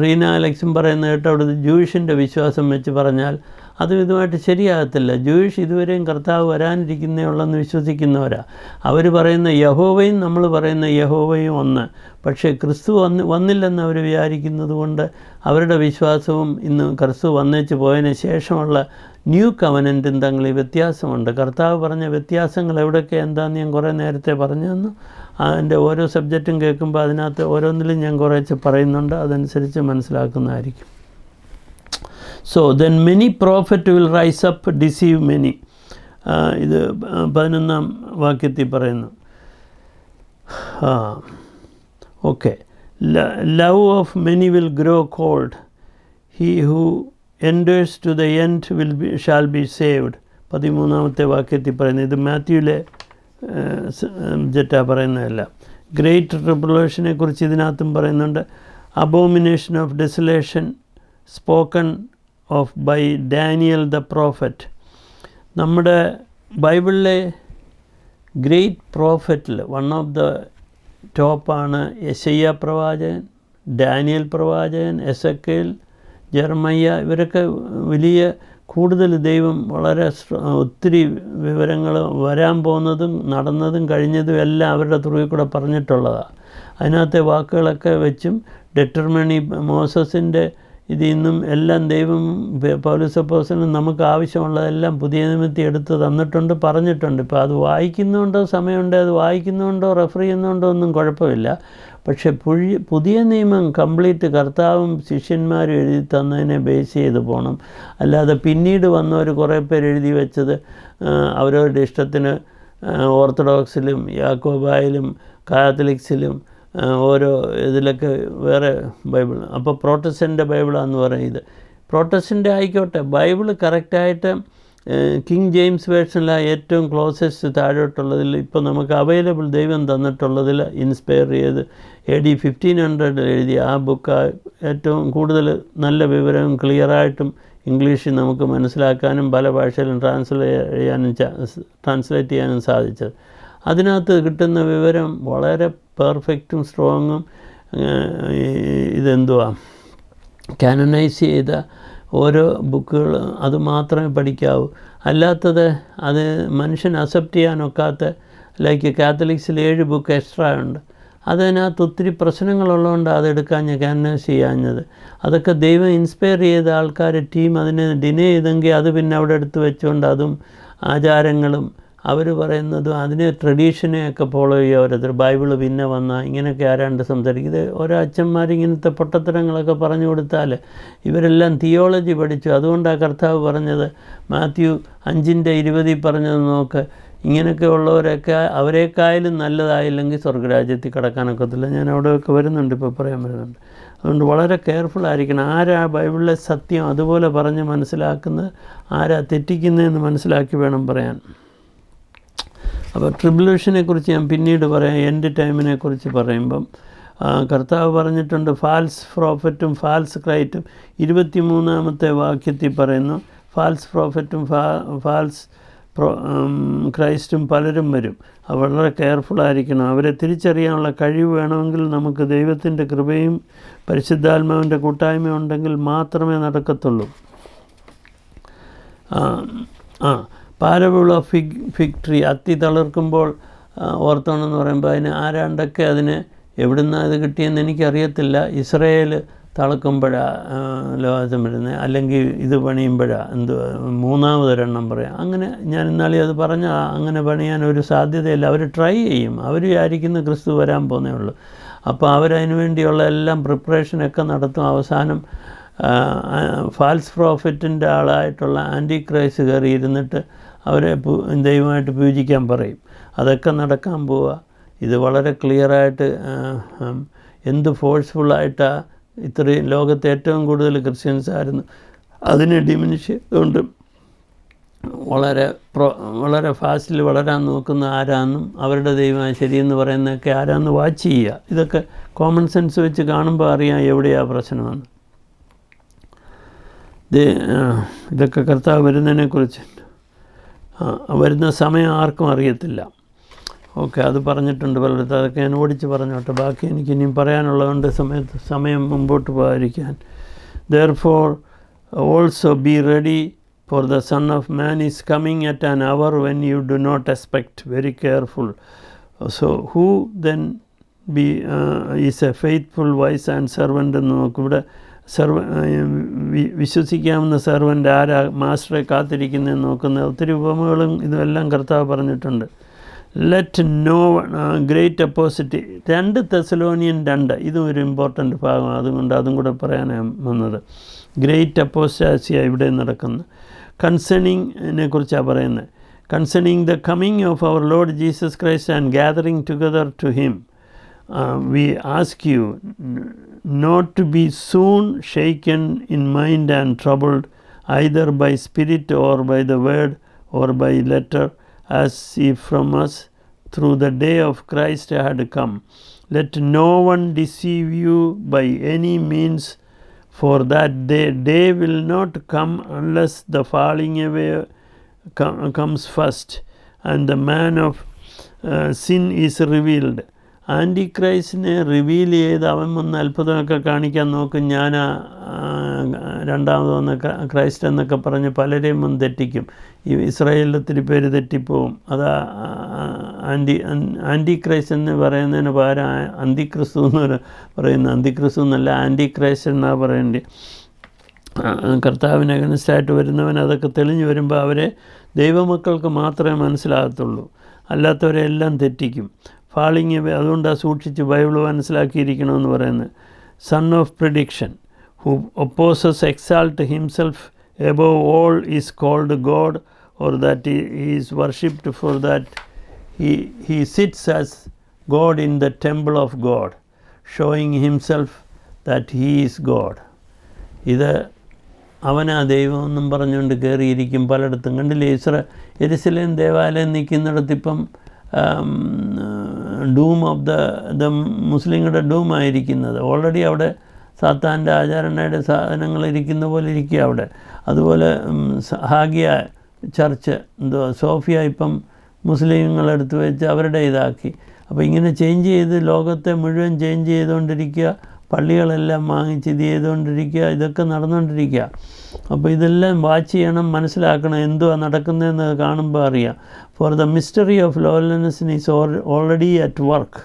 റീന അലക്സും പറയുന്ന കേട്ടോ. അവിടെ ജൂയിഷിൻ്റെ വിശ്വാസം വെച്ച് പറഞ്ഞാൽ അതും ഇതുമായിട്ട് ശരിയാകത്തില്ല. ജൂയിഷ് ഇതുവരെയും കർത്താവ് വരാനിരിക്കുന്നേ ഉള്ളെന്ന് വിശ്വസിക്കുന്നവരാ. അവർ പറയുന്ന യഹോവയും നമ്മൾ പറയുന്ന യഹോവയും ഒന്ന്. പക്ഷേ ക്രിസ്തു വന്നില്ലെന്ന് അവർ വിചാരിക്കുന്നത് കൊണ്ട് അവരുടെ വിശ്വാസവും ഇന്ന് ക്രിസ്തു വന്നേച്ച് പോയതിന് ശേഷമുള്ള ന്യൂ കവനൻറ്റും തങ്ങളിൽ വ്യത്യാസമുണ്ട്. കർത്താവ് പറഞ്ഞ വ്യത്യാസങ്ങൾ എവിടെയൊക്കെ എന്താണെന്ന് ഞാൻ കുറേ നേരത്തെ പറഞ്ഞു തന്നു. അതിൻ്റെ ഓരോ സബ്ജക്റ്റും കേൾക്കുമ്പോൾ അതിനകത്ത് ഓരോന്നിലും ഞാൻ കുറേശ്ശെ പറയുന്നുണ്ട്, അതനുസരിച്ച് മനസ്സിലാക്കുന്നതായിരിക്കും. So then many prophet will rise up, deceive many. ഇത് 11-ാം വാക്യത്തിൽ പറയുന്നു. Okay, love of many will grow cold, he who endures to the end shall be saved. 13-ാമത്തെ വാക്യത്തിൽ പറയുന്നത്. ഇത് മാത്യുവിലെ ജെറ്റാ പറയുന്നതല്ല. ഗ്രേറ്റ് ട്രിബുലേഷനെ കുറിച്ച് ഇതിനകത്തും പറയുന്നുണ്ട്. Abomination of desolation spoken of by Daniel the prophet. നമ്മുടെ ബൈബിളിലെ ഗ്രേറ്റ് പ്രോഫറ്റിൽ വൺ ഓഫ് ദ ടോപ്പാണ് യെശയ്യാ പ്രവാചകൻ, ഡാനിയൽ പ്രവാചകൻ, എസക്കേൽ, ജെറമയ്യ. ഇവരൊക്കെ വലിയ കൂടുതൽ ദൈവം വളരെ ഒത്തിരി വിവരങ്ങൾ വരാൻ പോകുന്നതും നടന്നതും കഴിഞ്ഞതും എല്ലാം അവരുടെ ത്രൂവിൽ കൂടെ പറഞ്ഞിട്ടുള്ളതാണ്. അതിനകത്തെ വാക്കുകളൊക്കെ വെച്ചും ഡെറ്റർമണി മോസസിൻ്റെ ഇതിൽ നിന്നും എല്ലാം ദൈവം പൗലോസ് അപ്പോസ്തലൻ നമുക്ക് ആവശ്യമുള്ളതെല്ലാം പുതിയ നിയമത്തിൽ എടുത്ത് തന്നിട്ടുണ്ട്, പറഞ്ഞിട്ടുണ്ട്. ഇപ്പോൾ അത് വായിക്കുന്നുണ്ടോ, സമയമുണ്ടോ അത് വായിക്കുന്നുണ്ടോ റെഫർ ചെയ്യുന്നുണ്ടോ ഒന്നും കുഴപ്പമില്ല. പക്ഷേ പുതിയ നിയമം കംപ്ലീറ്റ് കർത്താവും ശിഷ്യന്മാരും എഴുതി തന്നതിനെ ബേസ് ചെയ്ത് പോകണം. അല്ലാതെ പിന്നീട് വന്നവർ കുറേ പേര് എഴുതി വെച്ചത് അവരവരുടെ ഇഷ്ടത്തിന് ഓർത്തഡോക്സിലും യാക്കോബായിലും കാത്തലിക്സിലും ഓരോ ഇതിലൊക്കെ വേറെ ബൈബിൾ. അപ്പോൾ പ്രോട്ടസ്റ്റൻ്റ് ബൈബിളാന്ന് പറയുന്നത്. പ്രോട്ടസ്റ്റൻ്റ് ആയിക്കോട്ടെ, ബൈബിൾ കറക്റ്റായിട്ട് കിങ് ജെയിംസ് വേർഷനിലാണ് ഏറ്റവും ക്ലോസസ്റ്റ് താഴോട്ടുള്ളതിൽ ഇപ്പോൾ നമുക്ക് അവൈലബിൾ ദൈവം തന്നിട്ടുള്ളതിൽ ഇൻസ്പയർ ചെയ്ത് AD 1500 എഴുതിയ ആ ബുക്ക് ഏറ്റവും കൂടുതൽ നല്ല വിവരവും ക്ലിയറായിട്ടും ഇംഗ്ലീഷിൽ നമുക്ക് മനസ്സിലാക്കാനും പല ഭാഷയിലും ട്രാൻസ്ലേറ്റ് ചെയ്യാനും സാധിച്ചത്. അതിനകത്ത് കിട്ടുന്ന വിവരം വളരെ പെർഫെക്റ്റും സ്ട്രോങ്ങും. ഇതെന്തുവാ കാനനൈസ് ചെയ്ത ഓരോ ബുക്കുകൾ അത് മാത്രമേ പഠിക്കാവൂ. അല്ലാത്തത് അത് മനുഷ്യൻ അക്സെപ്റ്റ് ചെയ്യാനൊക്കാത്ത ലൈക്ക് കാത്തലിക്സിൽ 7 ബുക്ക് എക്സ്ട്രാ ഉണ്ട്. അതിനകത്ത് ഒത്തിരി പ്രശ്നങ്ങളുള്ളതുകൊണ്ട് അതെടുക്കാൻ കാനനൈസ് ചെയ്യാഞ്ഞത്. അതൊക്കെ ദൈവം ഇൻസ്പയർ ചെയ്ത ആൾക്കാർ ടീം അതിനെ ഡിനേ ചെയ്തെങ്കിൽ അത് പിന്നെ അവിടെ എടുത്ത് വെച്ചുകൊണ്ട് അതും ആചാരങ്ങളും അവർ പറയുന്നതും അതിനെ ട്രഡീഷനെയൊക്കെ ഫോളോ ചെയ്യുക. ഓരോരുത്തർ ബൈബിള് പിന്നെ വന്നാൽ ഇങ്ങനെയൊക്കെ ആരാണ്ട് സംസാരിക്കും. ഇത് ഓരോ അച്ഛന്മാരിങ്ങനത്തെ പൊട്ടത്തരങ്ങളൊക്കെ പറഞ്ഞു കൊടുത്താൽ ഇവരെല്ലാം തിയോളജി പഠിച്ചു. അതുകൊണ്ടാണ് കർത്താവ് പറഞ്ഞത് മാത്യു 5:20 പറഞ്ഞത് നോക്ക്, ഇങ്ങനെയൊക്കെ ഉള്ളവരൊക്കെ അവരെക്കായാലും നല്ലതായില്ലെങ്കിൽ സ്വർഗ്ഗരാജ്യത്തിൽ കടക്കാനൊക്കത്തില്ല. ഞാൻ അവിടെയൊക്കെ വരുന്നുണ്ട്, ഇപ്പോൾ പറയാൻ വരുന്നുണ്ട്. അതുകൊണ്ട് വളരെ കെയർഫുള്ളായിരിക്കണം. ആരാ ബൈബിളിലെ സത്യം അതുപോലെ പറഞ്ഞ് മനസ്സിലാക്കുന്നത്, ആരാ തെറ്റിക്കുന്നതെന്ന് മനസ്സിലാക്കി വേണം പറയാൻ. അപ്പോൾ ട്രിബുലേഷനെ കുറിച്ച് ഞാൻ പിന്നീട് പറയാം. എൻഡ് ടൈമിനെ കുറിച്ച് പറയുമ്പം കർത്താവ് പറഞ്ഞിട്ടുണ്ട് ഫാൽസ് പ്രോഫറ്റും ഫാൽസ് ക്രൈറ്റും. 23-ാമത്തെ വാക്യത്തിൽ പറയുന്നു ഫാൽസ് പ്രോഫറ്റും ഫാൽസ് ക്രൈസ്റ്റും പലരും വരും. വളരെ കെയർഫുള്ളായിരിക്കണം. അവരെ തിരിച്ചറിയാനുള്ള കഴിവ് വേണമെങ്കിൽ നമുക്ക് ദൈവത്തിൻ്റെ കൃപയും പരിശുദ്ധാത്മാവിൻ്റെ കൂട്ടായ്മ ഉണ്ടെങ്കിൽ മാത്രമേ നടക്കത്തുള്ളൂ. പാരബിൾ ഓഫ് ഫിഗ് ട്രീ, അത്തി തളിർക്കുമ്പോൾ ഓർത്തോണമെന്ന് പറയുമ്പോൾ അതിന് ആരാണ്ടൊക്കെ അതിന് എവിടുന്നാണ് ഇത് കിട്ടിയെന്ന് എനിക്കറിയത്തില്ല. ഇസ്രയേൽ തളർക്കുമ്പോഴാണ് ലോകത്തും വരുന്നത്, അല്ലെങ്കിൽ ഇത് പണിയുമ്പോഴാണ് മൂന്നാമതൊരെണ്ണം പറയാം. അങ്ങനെ ഞാൻ ഇന്നാളെ അത് പറഞ്ഞ അങ്ങനെ പണിയാൻ ഒരു സാധ്യതയില്ല. അവർ ട്രൈ ചെയ്യും, അവർ വിചാരിക്കുന്ന ക്രിസ്തു വരാൻ പോകുന്നേ ഉള്ളൂ. അപ്പോൾ അവരതിനു വേണ്ടിയുള്ള എല്ലാം പ്രിപ്പറേഷനൊക്കെ നടത്തും. അവസാനം ഫാൽസ് പ്രോഫറ്റിൻ്റെ ആളായിട്ടുള്ള ആൻറ്റി ക്രൈസ്റ്റ് കയറി ഇരുന്നിട്ട് അവരെ ദൈവമായിട്ട് പൂജിക്കാൻ പറയും. അതൊക്കെ നടക്കാൻ പോവുക. ഇത് വളരെ ക്ലിയറായിട്ട് എന്ത് ഫോഴ്സ്ഫുള്ളായിട്ടാണ് ഇത്രയും ലോകത്തെ ഏറ്റവും കൂടുതൽ ക്രിസ്ത്യൻസ് ആയിരുന്നു അതിനെ ഡിമിനിഷ് ചെയ്തുകൊണ്ട് വളരെ ഫാസ്റ്റിൽ വളരാൻ നോക്കുന്ന ആരാന്നും അവരുടെ ദൈവം ശരിയെന്ന് പറയുന്നതൊക്കെ ആരാന്ന് വാച്ച് ചെയ്യുക. ഇതൊക്കെ കോമൺ സെൻസ് വെച്ച് കാണുമ്പോൾ അറിയാം എവിടെയാണ് പ്രശ്നമെന്ന്. ഇതൊക്കെ കർത്താവ് വരുന്നതിനെക്കുറിച്ച് വരുന്ന സമയം ആർക്കും അറിയത്തില്ല. ഓക്കെ, അത് പറഞ്ഞിട്ടുണ്ട് പലയിടത്ത്. അതൊക്കെ ഞാൻ ഓടിച്ച് പറഞ്ഞോട്ടെ. ബാക്കി എനിക്ക് ഇനിയും പറയാനുള്ളതുകൊണ്ട് സമയം മുമ്പോട്ട് പോകാതിരിക്കാൻ. Therefore also be ready, for the Son of Man is coming at an hour when you do not expect. Very careful. So who then is a faithful wise and servant എന്ന് നോക്കും. ഇവിടെ വിശ്വസിക്കാവുന്ന സെർവൻ്റ് ആരാ മാസ്റ്ററെ കാത്തിരിക്കുന്നതെന്ന് നോക്കുന്നത്. ഒത്തിരി ഉപമകളും ഇതെല്ലാം കർത്താവ് പറഞ്ഞിട്ടുണ്ട്. Let no great അപ്പോസിറ്റി 2 തെസലോനിയൻ 2 ഇതും ഒരു ഇമ്പോർട്ടൻ്റ് ഭാഗമാണ്. അതുകൊണ്ട് അതും കൂടെ പറയാനാണ് വന്നത്. ഗ്രേറ്റ് അപ്പോസ്റ്റാസിയ ഇവിടെ നടക്കുന്നത്. കൺസേണിങ്ങിനെ കുറിച്ചാണ് പറയുന്നത്. Concerning the coming of our Lord Jesus Christ and gathering together to him we ask you not to be soon shaken in mind and troubled, either by spirit or by the word or by letter, as if from us through the day of Christ had come. Let no one deceive you by any means, for that day will not come unless the falling away comes first, and the man of sin is revealed. ആൻറ്റി ക്രൈസ്റ്റിനെ reveal ചെയ്ത് അവൻ വന്ന് അത്ഭുതമൊക്കെ കാണിക്കാൻ നോക്കും. ഞാൻ രണ്ടാമത് വന്ന ക്രൈസ്റ്റ് എന്നൊക്കെ പറഞ്ഞ് പലരെയും വന്ന് തെറ്റിക്കും. ഈ ഇസ്രായേലിൽ ഒത്തിരി പേര് തെറ്റിപ്പോവും. അതാ ആൻറ്റി ക്രൈസ്റ്റ് എന്ന് പറയുന്നതിന് പകരം അന്തിക്രിസ്തു എന്ന് പറയുന്ന, അന്തിക്രിസ്തു എന്നല്ല ആൻറ്റി ക്രൈസ്റ്റ് എന്നാണ് പറയേണ്ടത്. കർത്താവിന് അഗൻസ്റ്റായിട്ട് വരുന്നവൻ അതൊക്കെ തെളിഞ്ഞു വരുമ്പോൾ അവരെ ദൈവമക്കൾക്ക് മാത്രമേ മനസ്സിലാകത്തുള്ളൂ, അല്ലാത്തവരെ എല്ലാം തെറ്റിക്കും. ഫാളിങ് അവേ, അതുകൊണ്ടാണ് സൂക്ഷിച്ച് ബൈബിൾ മനസ്സിലാക്കിയിരിക്കണമെന്ന് പറയുന്നത്. Son of perdition, who opposes exalt himself above all is called God, or that he is worshipped for that he sits as God in the temple of God, showing himself that he is God. ഇത് അവനാ ദൈവമെന്നും പറഞ്ഞുകൊണ്ട് കയറിയിരിക്കും പലയിടത്തും. കണ്ടില്ലേ, യെരുശലേം ദേവാലയം നിൽക്കുന്നിടത്തിപ്പം dome of the മുസ്ലിങ്ങളുടെ ഡൂമായിരിക്കുന്നത്. Already അവിടെ സാത്താൻ്റെ ആചാരണയുടെ സാധനങ്ങൾ ഇരിക്കുന്ന പോലെ ഇരിക്കുക അവിടെ. അതുപോലെ ഹാഗിയ ചർച്ച് സോഫിയ ഇപ്പം മുസ്ലിങ്ങളെടുത്ത് വെച്ച് അവരുടെ ഇതാക്കി. അപ്പോൾ ഇങ്ങനെ ചേഞ്ച് ചെയ്ത് ലോകത്തെ മുഴുവൻ ചേഞ്ച് ചെയ്തുകൊണ്ടിരിക്കുക, പള്ളികളെല്ലാം വാങ്ങിച്ച് ഇത് ചെയ്തുകൊണ്ടിരിക്കുക, ഇതൊക്കെ നടന്നുകൊണ്ടിരിക്കുക. അപ്പോൾ ഇതെല്ലാം വാച്ച് ചെയ്യണം, മനസ്സിലാക്കണം എന്തുവാ നടക്കുന്നതെന്ന് കാണുമ്പോൾ അറിയാം. For the mystery of lawlessness is already at work.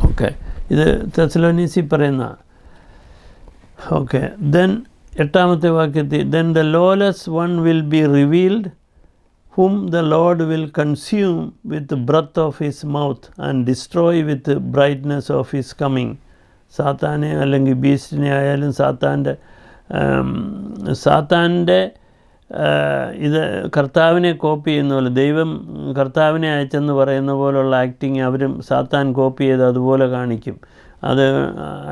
Okay, ഇത് തെസലോനിക്കയിൽ പറയുന്ന. ഓക്കെ, ദെൻ 8ാമത്തെ വാക്യത്തിൽ then the lawless one will be revealed, whom the Lord will consume with the breath of his mouth and destroy with the brightness of his coming. സാത്താനെ അല്ലെങ്കിൽ ബീസ്റ്റിനെ ആയാലും സാത്താൻ്റെ ഇത് കർത്താവിനെ കോപ്പി ചെയ്യുന്ന പോലെ, ദൈവം കർത്താവിനെ അയച്ചെന്ന് പറയുന്ന പോലുള്ള ആക്ടിങ് അവരും സാത്താൻ കോപ്പി ചെയ്ത് അതുപോലെ കാണിക്കും. അത്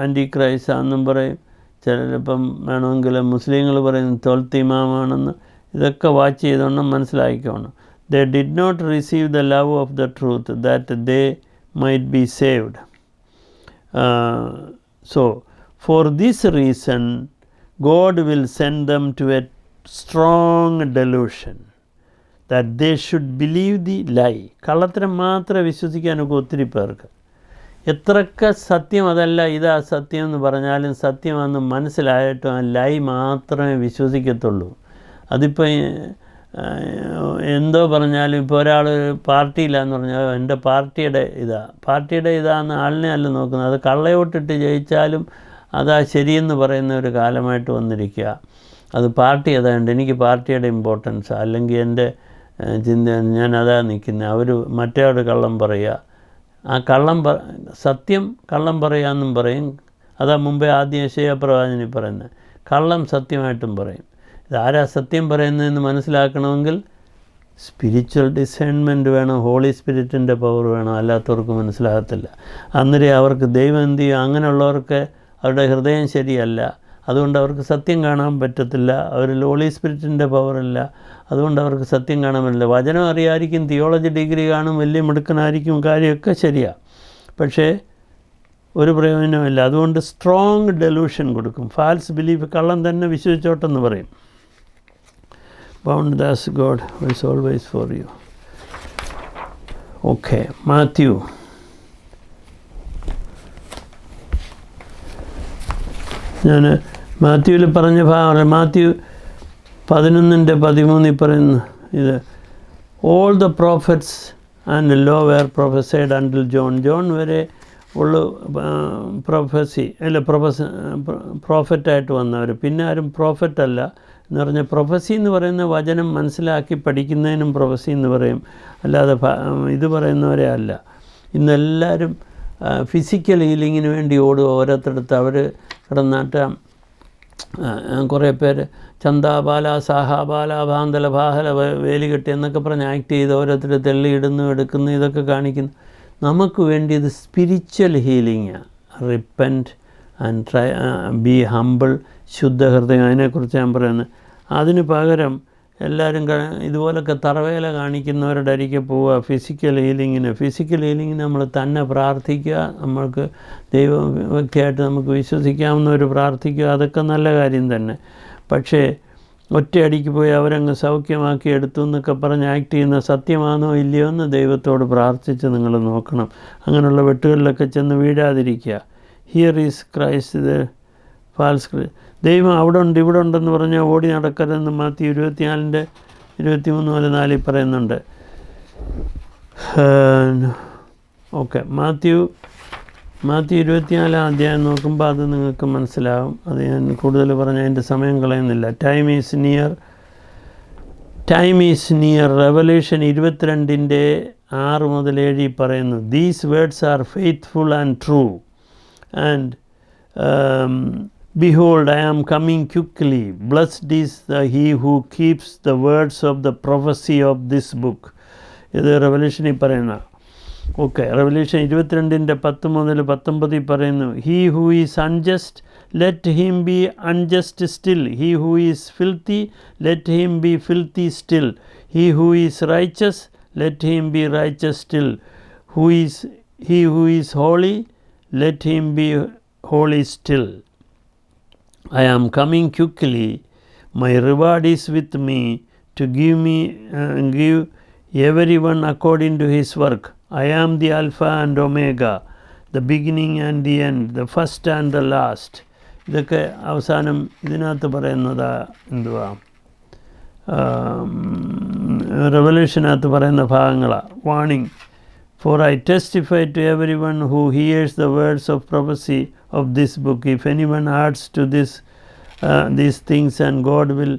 ആൻറ്റി ക്രൈസ്റ്റാണെന്നും പറയും. ചിലപ്പം വേണമെങ്കിൽ മുസ്ലിങ്ങൾ പറയുന്നത് തോൽത്ത് ഇമാമാണെന്ന്. ഇതൊക്കെ വാച്ച് ചെയ്തോണം, മനസ്സിലാക്കിക്കോണം. They did not receive the love of the truth that they might be saved. So for this reason God will send them to a strong delusion that they should believe the lie. കള്ളത്തരം മാത്രമേ വിശ്വസിക്കാനൊക്കെ ഒത്തിരി പേർക്ക്. എത്രയൊക്കെ സത്യം അതല്ല ഇതാ സത്യം എന്ന് പറഞ്ഞാലും സത്യമാണെന്ന് മനസ്സിലായിട്ടും ആ ലൈ മാത്രമേ വിശ്വസിക്കത്തുള്ളൂ. അതിപ്പോൾ എന്തോ പറഞ്ഞാലും ഇപ്പോൾ ഒരാൾ പാർട്ടിയില്ലാന്ന് പറഞ്ഞാൽ എൻ്റെ പാർട്ടിയുടെ ഇതാന്ന് ആളിനെ അല്ല നോക്കുന്നത്. അത് കള്ളയോട്ടിട്ട് ജയിച്ചാലും അതാ ശരിയെന്ന് പറയുന്ന ഒരു കാലമായിട്ട് വന്നിരിക്കുക. അത് പാർട്ടി അതാണ്ട് എനിക്ക് പാർട്ടിയുടെ ഇമ്പോർട്ടൻസ്, അല്ലെങ്കിൽ എൻ്റെ ചിന്ത ഞാൻ അതാ നിൽക്കുന്നത്. അവർ മറ്റേയാൾ കള്ളം പറയുക, ആ സത്യം കള്ളം പറയാമെന്നും പറയും, അതാ മുമ്പേ ആദ്യം യെശയ്യാ പ്രവാചകനിൽ പറയുന്നത്. കള്ളം സത്യമായിട്ടും പറയും. ഇതാരാ സത്യം പറയുന്നതെന്ന് മനസ്സിലാക്കണമെങ്കിൽ സ്പിരിച്വൽ ഡിസൈൻമെൻറ്റ് വേണം, ഹോളി സ്പിരിറ്റിൻ്റെ പവർ വേണം, അല്ലാത്തവർക്ക് മനസ്സിലാകത്തില്ല. അന്നേരം അവർക്ക് ദൈവം എന്ത് ചെയ്യും? അങ്ങനെയുള്ളവർക്ക് അവരുടെ ഹൃദയം ശരിയല്ല, അതുകൊണ്ട് അവർക്ക് സത്യം കാണാൻ പറ്റത്തില്ല. അവരിൽ ഹോളി സ്പിരിറ്റിൻ്റെ പവറില്ല, അതുകൊണ്ട് അവർക്ക് സത്യം കാണാൻ പറ്റില്ല. വചനം അറിയായിരിക്കും, തിയോളജി ഡിഗ്രി കാണും, വലിയ മിടുക്കനായിരിക്കും, കാര്യമൊക്കെ ശരിയാണ്, പക്ഷേ ഒരു പ്രയോജനമില്ല. അതുകൊണ്ട് സ്ട്രോങ് ഡെലൂഷൻ കൊടുക്കും. ഫാൽസ് ബിലീഫ്, കള്ളം തന്നെ വിശ്വസിച്ചോട്ടെന്ന് പറയും. Bound thus God is always for you. Okay, Matthew. ഞാൻ മാത്യുവിൽ പറഞ്ഞ ഭാഗം മാത്യു 11:13 പറയുന്നു ഇത്. All the prophets and law were prophesied until John. John വരെ ഉള്ളു പ്രൊഫസി അല്ല പ്രോഫറ്റായിട്ട് വന്നവർ. പിന്നെ ആരും പ്രോഫറ്റല്ല എന്ന് പറഞ്ഞാൽ പ്രൊഫസി എന്ന് പറയുന്ന വചനം മനസ്സിലാക്കി പഠിക്കുന്നതിനും പ്രൊഫസി എന്ന് പറയും, അല്ലാതെ ഇത് പറയുന്നവരെ അല്ല. ഇന്നെല്ലാവരും ഫിസിക്കൽ ഹീലിങ്ങിന് വേണ്ടി ഓടുക. ഓരോരുത്തടുത്ത് അവർ കിടന്നിട്ട് കുറേ പേര് ചന്താബാല സാഹാബാല ഭാന്തല ബാഹല വേലികെട്ടി എന്നൊക്കെ പറഞ്ഞ് ആക്ട് ചെയ്ത് ഓരോരുത്തർ തെള്ളിയിടുന്നു എടുക്കുന്നു, ഇതൊക്കെ കാണിക്കുന്നു. നമുക്ക് വേണ്ടിയത് സ്പിരിച്വൽ ഹീലിങ്ങാണ്. Repent and try, be humble, ശുദ്ധഹൃദയം, അതിനെക്കുറിച്ച് ഞാൻ പറയുന്നത്. അതിന് പകരം എല്ലാവരും ഇതുപോലൊക്കെ തറവേല കാണിക്കുന്നവരുടെ അരികെ പോവുക ഫിസിക്കൽ ഹീലിങ്ങിന്. ഫിസിക്കൽ ഹീലിങ്ങിന് നമ്മൾ തന്നെ പ്രാർത്ഥിക്കുക, നമ്മൾക്ക് ദൈവ വ്യക്തിയായിട്ട് നമുക്ക് വിശ്വസിക്കാവുന്നവർ പ്രാർത്ഥിക്കുക, അതൊക്കെ നല്ല കാര്യം തന്നെ. പക്ഷേ ഒറ്റയടിക്ക് പോയി അവരങ്ങ് സൗഖ്യമാക്കി എടുത്തു എന്നൊക്കെ പറഞ്ഞ് ആക്ട് ചെയ്യുന്ന സത്യമാണോ ഇല്ലയോ എന്ന് ദൈവത്തോട് പ്രാർത്ഥിച്ച് നിങ്ങൾ നോക്കണം. അങ്ങനെയുള്ള വെട്ടുകളിലൊക്കെ ചെന്ന് വീഴാതിരിക്കുക. Here is Christ the false Christ. ദൈവം അവിടെ ഉണ്ട് ഇവിടെ ഉണ്ടെന്ന് പറഞ്ഞാൽ ഓടി നടക്കരുതെന്ന് മാത്യു 24:23-4 പറയുന്നുണ്ട്. ഓക്കെ, മാത്യു 24 അധ്യായം നോക്കുമ്പോൾ അത് നിങ്ങൾക്ക് മനസ്സിലാവും. അത് ഞാൻ കൂടുതൽ പറഞ്ഞ് അതിൻ്റെ സമയം കളയുന്നില്ല. Time is near. റെവല്യൂഷൻ 22:6-7 പറയുന്നു. These words are faithful and true and behold, I am coming quickly. Blessed is he who keeps the words of the prophecy of this book. ഇത് റെവല്യൂഷനിൽ പറയുന്ന. ഓക്കെ, റെവല്യൂഷൻ 22:10-19 പറയുന്നു. He who is unjust, let him be unjust still. He who is filthy, let him be filthy still. He who is righteous, let him be righteous still. He who is holy, let him be holy still. I am coming quickly. My reward is with me to give everyone according to his work. I am the Alpha and Omega, the beginning and the end, the first and the last. ഇതൊക്കെ അവസാനം ഇതിനകത്ത് പറയുന്നത് എന്തുവാ, റെവല്യൂഷനകത്ത് പറയുന്ന ഭാഗങ്ങളാണ്. Warning. For I testify to everyone who hears the words of prophecy of this book. If anyone adds to these things, and God will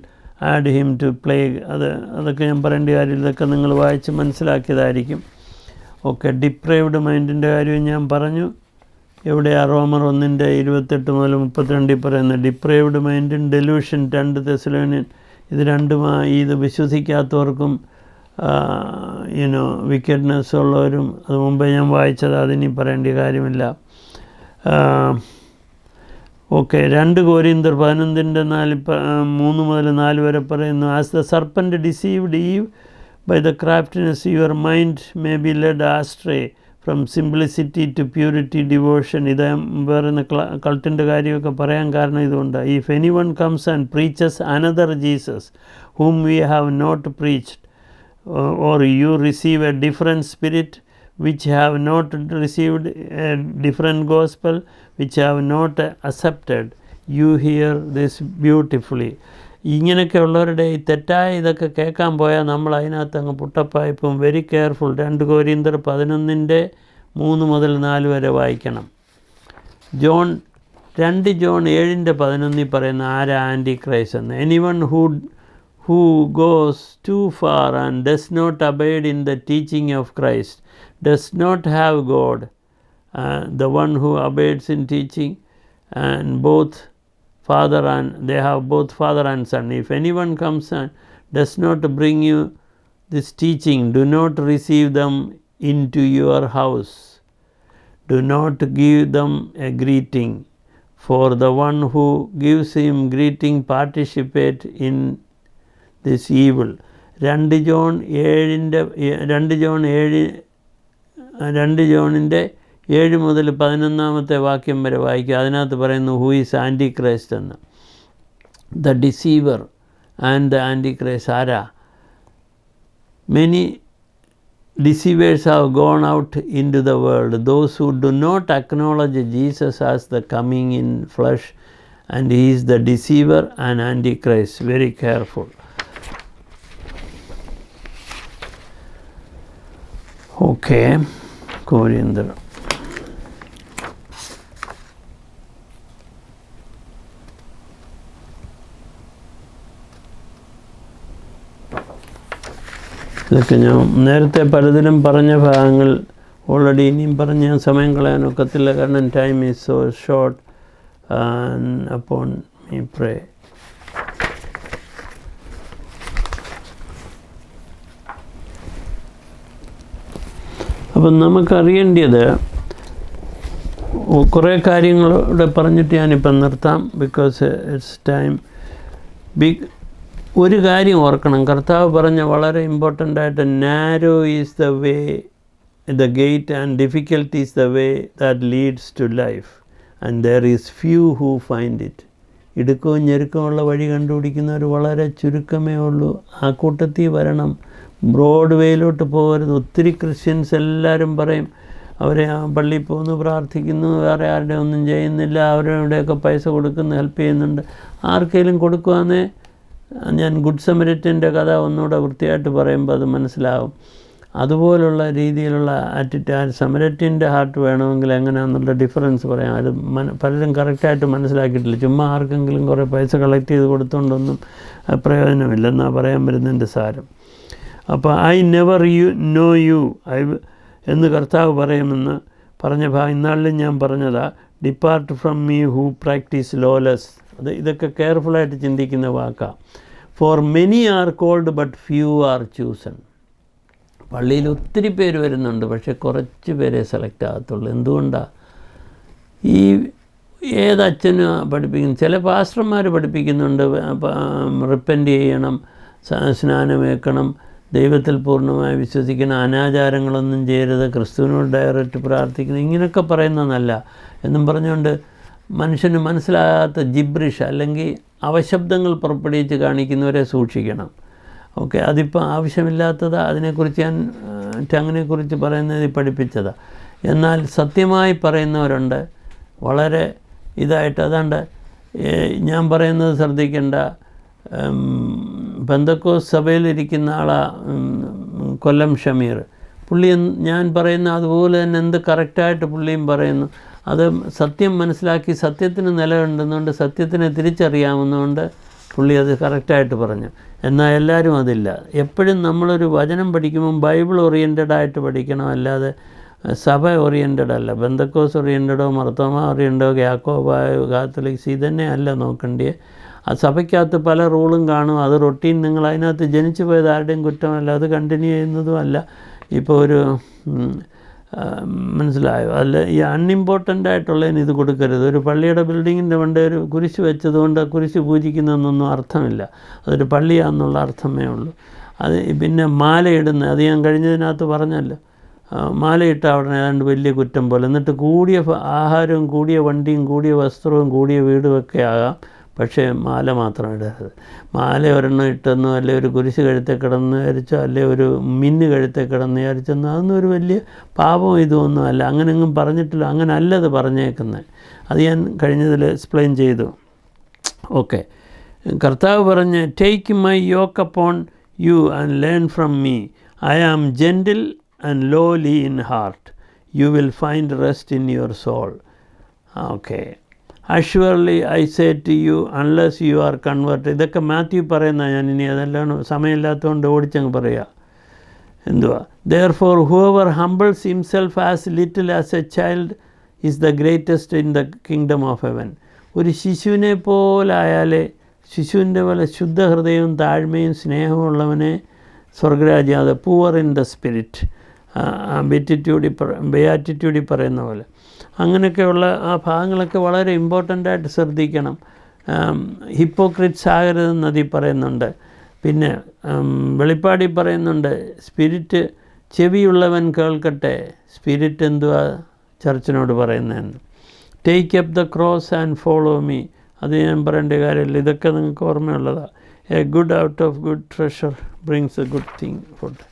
add him to plague. അതൊക്കെ ഞാൻ പറയേണ്ട കാര്യം, ഇതൊക്കെ നിങ്ങൾ വായിച്ച് മനസ്സിലാക്കിയതായിരിക്കും. ഓക്കെ, ഡിപ്രൈവ്ഡ് മൈൻഡിൻ്റെ കാര്യം ഞാൻ പറഞ്ഞു. എവിടെയാ? റോമർ 1:28-32 പറയുന്ന ഡിപ്രൈവ്ഡ് മൈൻഡും ഡെലൂഷൻ 2 തെസ്സലോനിയൻ. ഇത് രണ്ടുമായി ഇത് വിശ്വസിക്കാത്തവർക്കും വിക്കറ്റ്നെസ് ഉള്ളവരും, അത് മുമ്പേ ഞാൻ വായിച്ചത്, അതിനി പറയേണ്ട കാര്യമില്ല. ഓക്കെ, 2 Corinthians 11:3-4 വരെ പറയുന്നു. As the serpent deceived Eve by the craftiness your mind may be led astray from simplicity to purity devotion. ഇത് പറയുന്ന കൾട്ടിൻ്റെ കാര്യമൊക്കെ പറയാൻ കാരണം ഇതുകൊണ്ടാണ്. If anyone comes and preaches another Jesus whom we have not preached, or you receive a different spirit, which have not received a different gospel, which have not accepted, you hear this beautifully. ഇങ്ങനെയൊക്കെ ഉള്ളവരുടെ ഈ തെറ്റായ ഇതൊക്കെ കേൾക്കാൻ പോയാൽ നമ്മൾ അതിനകത്ത് അങ്ങ് പുട്ടപ്പായിപ്പം. Very careful. 2 Corinthians 11:3-4 വരെ വായിക്കണം. 2 John 7:11 പറയുന്ന ആരാ ആൻറ്റി ക്രൈസ്റ്റ് എന്ന്. Anyone who goes too far and does not abide in the teaching of Christ does not have God. The one who abides in teaching and they have both father and son. If anyone comes and does not bring you this teaching, do not receive them into your house. Do not give them a greeting, for the one who gives him greeting participate in this evil. 2 John 7 മുതൽ 11 വാക്യം വരെ വായിക്കുക. അതിനകത്ത് പറയുന്നു who is antichrist എന്ന്. The deceiver and the antichrist ആരാ? Many deceivers have gone out into the world, those who do not acknowledge Jesus as the coming in flesh, and he is the deceiver and antichrist. Very careful. Okay, Coriander. ഇതൊക്കെ ഞാൻ നേരത്തെ പലതിലും പറഞ്ഞ ഭാഗങ്ങൾ already ഇനിയും പറഞ്ഞ് ഞാൻ സമയം കളയാനൊക്കത്തില്ല, കാരണം time is so short. Upon me pray. അപ്പം നമുക്കറിയേണ്ടത് കുറേ കാര്യങ്ങളൂടെ പറഞ്ഞിട്ട് ഞാനിപ്പം നിർത്താം, ബിക്കോസ് ഇറ്റ്സ് ടൈം. ഒരു കാര്യം ഓർക്കണം, കർത്താവ് പറഞ്ഞ വളരെ ഇമ്പോർട്ടൻ്റ് ആയിട്ട്, narrow is the way the gate and difficult is the way that leads to life and there is few who find it. ഇടുക്കവും ഞെരുക്കമുള്ള വഴി കണ്ടുപിടിക്കുന്നവർ വളരെ ചുരുക്കമേ ഉള്ളൂ. ആ കൂട്ടത്തിൽ വരണം. ബ്രോഡ് വേയിലോട്ട് പോകരുത്. ഒത്തിരി ക്രിസ്ത്യൻസ് എല്ലാവരും പറയും അവരെ പള്ളിയിൽ പോകുന്നു, പ്രാർത്ഥിക്കുന്നു, വേറെ ആരുടെ ഒന്നും ചെയ്യുന്നില്ല, അവരുടെയൊക്കെ പൈസ കൊടുക്കുന്നു, ഹെൽപ്പ് ചെയ്യുന്നുണ്ട്. ആർക്കെങ്കിലും കൊടുക്കുവാന്നേ ഞാൻ ഗുഡ് സമരിറ്റൻ്റെ കഥ ഒന്നുകൂടെ വൃത്തിയായിട്ട് പറയുമ്പോൾ അത് മനസ്സിലാവും. അതുപോലുള്ള രീതിയിലുള്ള സമരിറ്റൻ്റെ ഹാർട്ട് വേണമെങ്കിൽ എങ്ങനെയാണെന്നുള്ള ഡിഫറൻസ് പറയാം. അത് പലരും കറക്റ്റായിട്ട് മനസ്സിലാക്കിയിട്ടില്ല. ചുമ്മാ ആർക്കെങ്കിലും കുറേ പൈസ കളക്ട് ചെയ്ത് കൊടുത്തുകൊണ്ടൊന്നും പ്രയോജനമില്ലെന്നാണ് പറയാൻ വരുന്നതിൻ്റെ സാരം. അപ്പോൾ ഐ നെവർ നോ യു എന്ന് കർത്താവ് പറയുമെന്ന് പറഞ്ഞ ഇന്നാളിലും ഞാൻ പറഞ്ഞതാ. Depart from me who practice lawless. ഇതൊക്കെ കെയർഫുള്ളായിട്ട് ചിന്തിക്കുന്ന വാക്കാണ്. For many are called but few are chosen. പള്ളിയിൽ ഒത്തിരി പേര് വരുന്നുണ്ട്, പക്ഷേ കുറച്ച് പേരെ സെലക്ട് ആകത്തുള്ളൂ. എന്തുകൊണ്ടാണ്? ഈ ഏതച്ഛനും പഠിപ്പിക്കുന്നു, ചില പാസ്റ്റർമാർ പഠിപ്പിക്കുന്നുണ്ട്, റിപ്പൻറ്റ് ചെയ്യണം, സ്നാനമേക്കണം, ദൈവത്തിൽ പൂർണ്ണമായി വിശ്വസിക്കണം, അനാചാരങ്ങളൊന്നും ചെയ്യരുത്, ക്രിസ്തുവിനോട് ഡയറക്റ്റ് പ്രാർത്ഥിക്കണം, ഇങ്ങനെയൊക്കെ പറയുന്നതല്ല എന്നും പറഞ്ഞുകൊണ്ട് മനുഷ്യന് മനസ്സിലാകാത്ത ജിബ്രിഷ് അല്ലെങ്കിൽ അവശബ്ദങ്ങൾ പുറപ്പെടുവിച്ച് കാണിക്കുന്നവരെ സൂക്ഷിക്കണം. ഓക്കെ, അതിപ്പോൾ ആവശ്യമില്ലാത്തതാണ്. അതിനെക്കുറിച്ച് ഞാൻ ടങ്ങിനെക്കുറിച്ച് പറയുന്നത് പഠിപ്പിച്ചതാണ്. എന്നാൽ സത്യമായി പറയുന്നവരുണ്ട് വളരെ ഇതായിട്ട്. അതാണ്ട് ഞാൻ പറയുന്നത് ശ്രദ്ധിക്കേണ്ട. പെന്തക്കോസ്ത് സഭയിലിരിക്കുന്ന കൊല്ലം ഷമീർ, പുള്ളി ഞാൻ പറയുന്ന അതുപോലെ തന്നെ എന്ത് കറക്റ്റായിട്ട് പുള്ളിയും പറയുന്നു. അത് സത്യം മനസ്സിലാക്കി സത്യത്തിന് നിലയുണ്ടെന്നുകൊണ്ട് സത്യത്തിനെ തിരിച്ചറിയാവുന്നതുകൊണ്ട് പുള്ളി അത് കറക്റ്റായിട്ട് പറഞ്ഞു. എന്നാൽ എല്ലാവരും അതില്ല. എപ്പോഴും നമ്മളൊരു വചനം പഠിക്കുമ്പം ബൈബിൾ ഓറിയൻറ്റഡായിട്ട് പഠിക്കണം, അല്ലാതെ സഭ ഓറിയൻറ്റഡ് അല്ല. പെന്തക്കോസ് ഓറിയൻറ്റഡോ മർത്തോമ ഓറിയൻറ്റഡോ യാക്കോബായോ കാത്തലിക്സ് ഇതന്നെ അല്ല നോക്കേണ്ടത്. ആ സഭയ്ക്കകത്ത് പല റൂളും കാണും. അത് റൊട്ടീൻ. നിങ്ങൾ അതിനകത്ത് ജനിച്ചു പോയത് ആരുടെയും കുറ്റമല്ല, അത് കണ്ടിന്യൂ ചെയ്യുന്നതും അല്ല. ഇപ്പോൾ ഒരു മനസ്സിലായോ? അല്ല, ഈ അൺഇമ്പോർട്ടൻ്റ് ആയിട്ടുള്ളതിന് ഇത് കൊടുക്കരുത്. ഒരു പള്ളിയുടെ ബിൽഡിങ്ങിൻ്റെ പണ്ട് ഒരു കുരിശ് വെച്ചതുകൊണ്ട് കുരിശ് പൂജിക്കുന്നതെന്നൊന്നും അർത്ഥമില്ല. അതൊരു പള്ളിയാണെന്നുള്ള അർത്ഥമേ ഉള്ളൂ. അത് പിന്നെ മാലയിടുന്ന, അത് ഞാൻ കഴിഞ്ഞതിനകത്ത് പറഞ്ഞല്ലോ, മാലയിട്ട അവിടെ ഏതാണ്ട് വലിയ കുറ്റം പോലെ. എന്നിട്ട് കൂടിയ ആഹാരവും കൂടിയ വണ്ടിയും കൂടിയ വസ്ത്രവും കൂടിയ വീടുമൊക്കെ ആകാം, പക്ഷേ മാല മാത്രം ഇടരുത്. മാല ഒരെണ്ണം ഇട്ടെന്നോ അല്ലെ ഒരു കുരിശ് കഴുത്തെ കിടന്ന് വിചാരിച്ചോ അല്ലെ ഒരു മിന്ന് കഴുത്തെ കിടന്ന് വിചാരിച്ചെന്നോ അതൊന്നും ഒരു വലിയ പാപവും ഇതൊന്നും അല്ല. അങ്ങനെയൊന്നും പറഞ്ഞിട്ടില്ല. അങ്ങനെ അല്ലത് പറഞ്ഞേക്കുന്നത്. അത് ഞാൻ കഴിഞ്ഞതിൽ എക്സ്പ്ലെയിൻ ചെയ്തു. ഓക്കെ, കർത്താവ് പറഞ്ഞ് take my yoke upon you and learn from me. I am gentle and lowly in heart. You will find rest in your soul. Okay, assuredly I say to you unless you are convert. ഇതൊക്കെ Matthew പറയുന്ന, ഞാൻ ഇനി അതെല്ലാം സമയമില്ലാത്തതുകൊണ്ട് ഓടിച്ചങ്ങ് പറയുക. എന്തുവാ? Therefore whoever humbles himself as little as A child is the greatest in the kingdom of heaven. ഒരു ശിശുവിനെ പോലായാലേ, ശിശുവിൻ്റെ പോലെ ശുദ്ധ ഹൃദയവും താഴ്മയും സ്നേഹമുള്ളവനെ സ്വർഗരാജ്യം, അത് പൂവർ ഇൻ ദ സ്പിരിറ്റ്, ബെയാറ്റിറ്റ്യൂഡിൽ പറയുന്ന പോലെ. അങ്ങനെയൊക്കെയുള്ള ആ ഭാഗങ്ങളൊക്കെ വളരെ ഇമ്പോർട്ടൻ്റായിട്ട് ശ്രദ്ധിക്കണം. ഹിപ്പോക്രിറ്റ്സ് ആകരുതെന്ന് അതിൽ പറയുന്നുണ്ട്. പിന്നെ വെളിപ്പാടിൽ പറയുന്നുണ്ട്, സ്പിരിറ്റ് ചെവിയുള്ളവൻ കേൾക്കട്ടെ. സ്പിരിറ്റ് എന്തുവാ ചർച്ചിനോട് പറയുന്നതെന്ന്. Take up the cross and follow me. അത് ഞാൻ പറയേണ്ട കാര്യമില്ല, ഇതൊക്കെ നിങ്ങൾക്ക് ഓർമ്മയുള്ളതാണ്. A good out of good treasure brings a good thing food.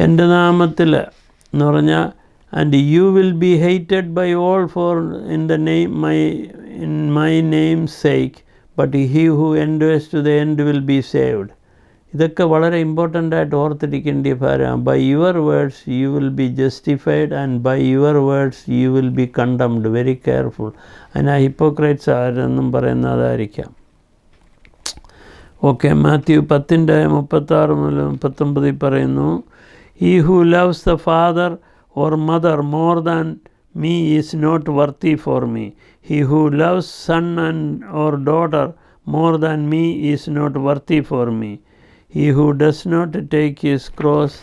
എൻ്റെ നാമത്തിൽ എന്ന് പറഞ്ഞാൽ, and you will be hated by all for in my name's sake, but he who endures to the end will be saved. ഇതൊക്കെ വളരെ ഇമ്പോർട്ടൻ്റായിട്ട് ഓർത്തിരിക്കേണ്ട ഭാരമാണ്. By your words you will be justified and by your words you will B condemned. Very careful. അതിന് hypocrites ആരെന്നും പറയുന്നത് അതായിരിക്കാം. Okay, Mathew 10:36 മുതൽ 39 പറയുന്നു, he who loves the father or mother more than me is not worthy for me. He who loves son or daughter more than me is not worthy for me. He who does not take his cross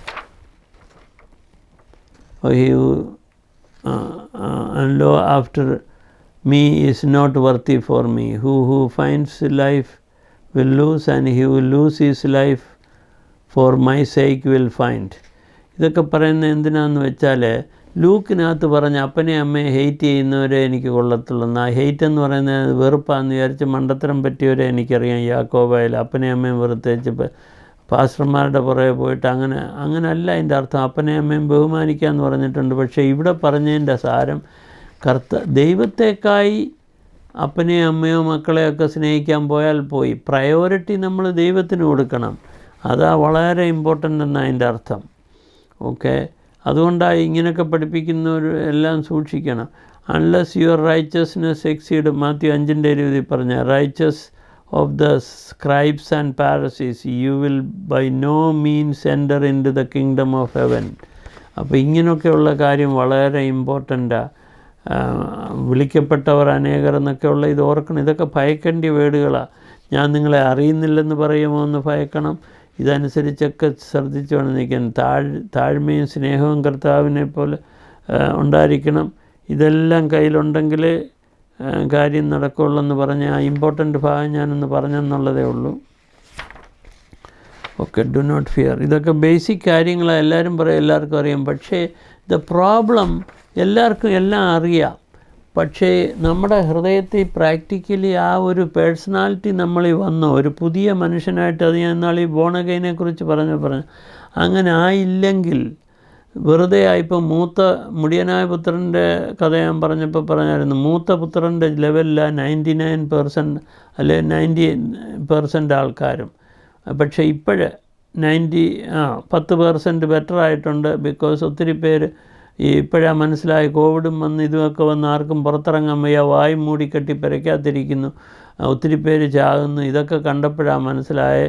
and go after me is not worthy for me. Who finds life will lose, and he who lose his life for my sake will find. ഇതൊക്കെ പറയുന്നത് എന്തിനാണെന്ന് വെച്ചാൽ, ലൂക്കിനകത്ത് പറഞ്ഞ അപ്പനെ അമ്മയെ hate ചെയ്യുന്നവരെ എനിക്ക് കൊള്ളത്തുള്ളൂ. ആ ഹെയ്റ്റ് എന്ന് പറയുന്നത് വെറുപ്പാന്ന് വിചാരിച്ച് മണ്ടത്തരം പറ്റിയവരെ എനിക്കറിയാം. യാക്കോബായാലും അപ്പനെ അമ്മയും വെറുത്തേച്ച് പാസ്റ്റർമാരുടെ പുറകെ പോയിട്ട് അങ്ങനെയല്ല അതിൻ്റെ അർത്ഥം. അപ്പനെ അമ്മയും ബഹുമാനിക്കാമെന്ന് പറഞ്ഞിട്ടുണ്ട്. പക്ഷേ ഇവിടെ പറഞ്ഞതിൻ്റെ സാരം, ദൈവത്തേക്കായി അപ്പനെയോ അമ്മയോ മക്കളെയൊക്കെ സ്നേഹിക്കാൻ പോയാൽ പോയി. പ്രയോറിറ്റി നമ്മൾ ദൈവത്തിന് കൊടുക്കണം. അതാ വളരെ ഇമ്പോർട്ടൻ്റ് എന്നാണ് അതിൻ്റെ അർത്ഥം. ഓക്കെ, അതുകൊണ്ടാണ് ഇങ്ങനെയൊക്കെ പഠിപ്പിക്കുന്നവർ എല്ലാം സൂക്ഷിക്കണം. Unless your righteousness exceed, Matthew 5:20 പറഞ്ഞ, righteous of the scribes and Pharisees you will by no means enter into the kingdom of heaven. അപ്പോൾ ഇങ്ങനെയൊക്കെയുള്ള കാര്യം വളരെ ഇമ്പോർട്ടൻ്റാണ്. വിളിക്കപ്പെട്ടവർ അനേകർ എന്നൊക്കെയുള്ള ഇത് ഓർക്കണം. ഇതൊക്കെ ഭയക്കേണ്ട വേർഡുകളാണ്. ഞാൻ നിങ്ങളെ അറിയുന്നില്ലെന്ന് പറയുമോ എന്ന് ഭയക്കണം. ഇതനുസരിച്ചൊക്കെ ശ്രദ്ധിച്ചു വേണം നിൽക്കാൻ. താഴ്മയും സ്നേഹവും കർത്താവിനെ പോലെ ഉണ്ടായിരിക്കണം. ഇതെല്ലാം കയ്യിലുണ്ടെങ്കിലേ കാര്യം നടക്കുള്ളൂ എന്ന് പറഞ്ഞ് ആ ഇമ്പോർട്ടൻ്റ് ഭാഗം ഞാനൊന്ന് പറഞ്ഞെന്നുള്ളതേ ഉള്ളൂ. Okay, do not fear. ഇതൊക്കെ ബേസിക് കാര്യങ്ങളാണ്. എല്ലാവരും പറയും എല്ലാവർക്കും അറിയാം. പക്ഷേ ദ പ്രോബ്ലം, എല്ലാവർക്കും എല്ലാം അറിയാം, പക്ഷേ നമ്മുടെ ഹൃദയത്തിൽ പ്രാക്ടിക്കലി ആ ഒരു പേഴ്സണാലിറ്റി നമ്മളിൽ വന്നോ, ഒരു പുതിയ മനുഷ്യനായിട്ട്, അത് ഞാൻ നാളെ ഈ ബോൺ അഗൈനെ കുറിച്ച് പറഞ്ഞു അങ്ങനെ ആയില്ലെങ്കിൽ വെറുതെ ആയിപ്പോൾ മൂത്ത മുടിയനായ പുത്രൻ്റെ കഥ ഞാൻ പറഞ്ഞപ്പോൾ പറഞ്ഞായിരുന്നു. മൂത്ത പുത്രൻ്റെ ലെവലിലാണ് 99% അല്ലെ 90% ആൾക്കാരും. പക്ഷേ ഇപ്പോഴ് 10% ബെറ്റർ ആയിട്ടുണ്ട്. ബിക്കോസ് ഒത്തിരി പേര് ഇപ്പോഴാണ് മനസ്സിലായി, കോവിഡും വന്ന് ഇതുമൊക്കെ വന്ന് ആർക്കും പുറത്തിറങ്ങാൻ വയ്യ, വായും മൂടിക്കെട്ടി പെരയ്ക്കാത്തിരിക്കുന്നു, ഒത്തിരി പേര് ചാകുന്നു. ഇതൊക്കെ കണ്ടപ്പോഴാണ് മനസ്സിലായ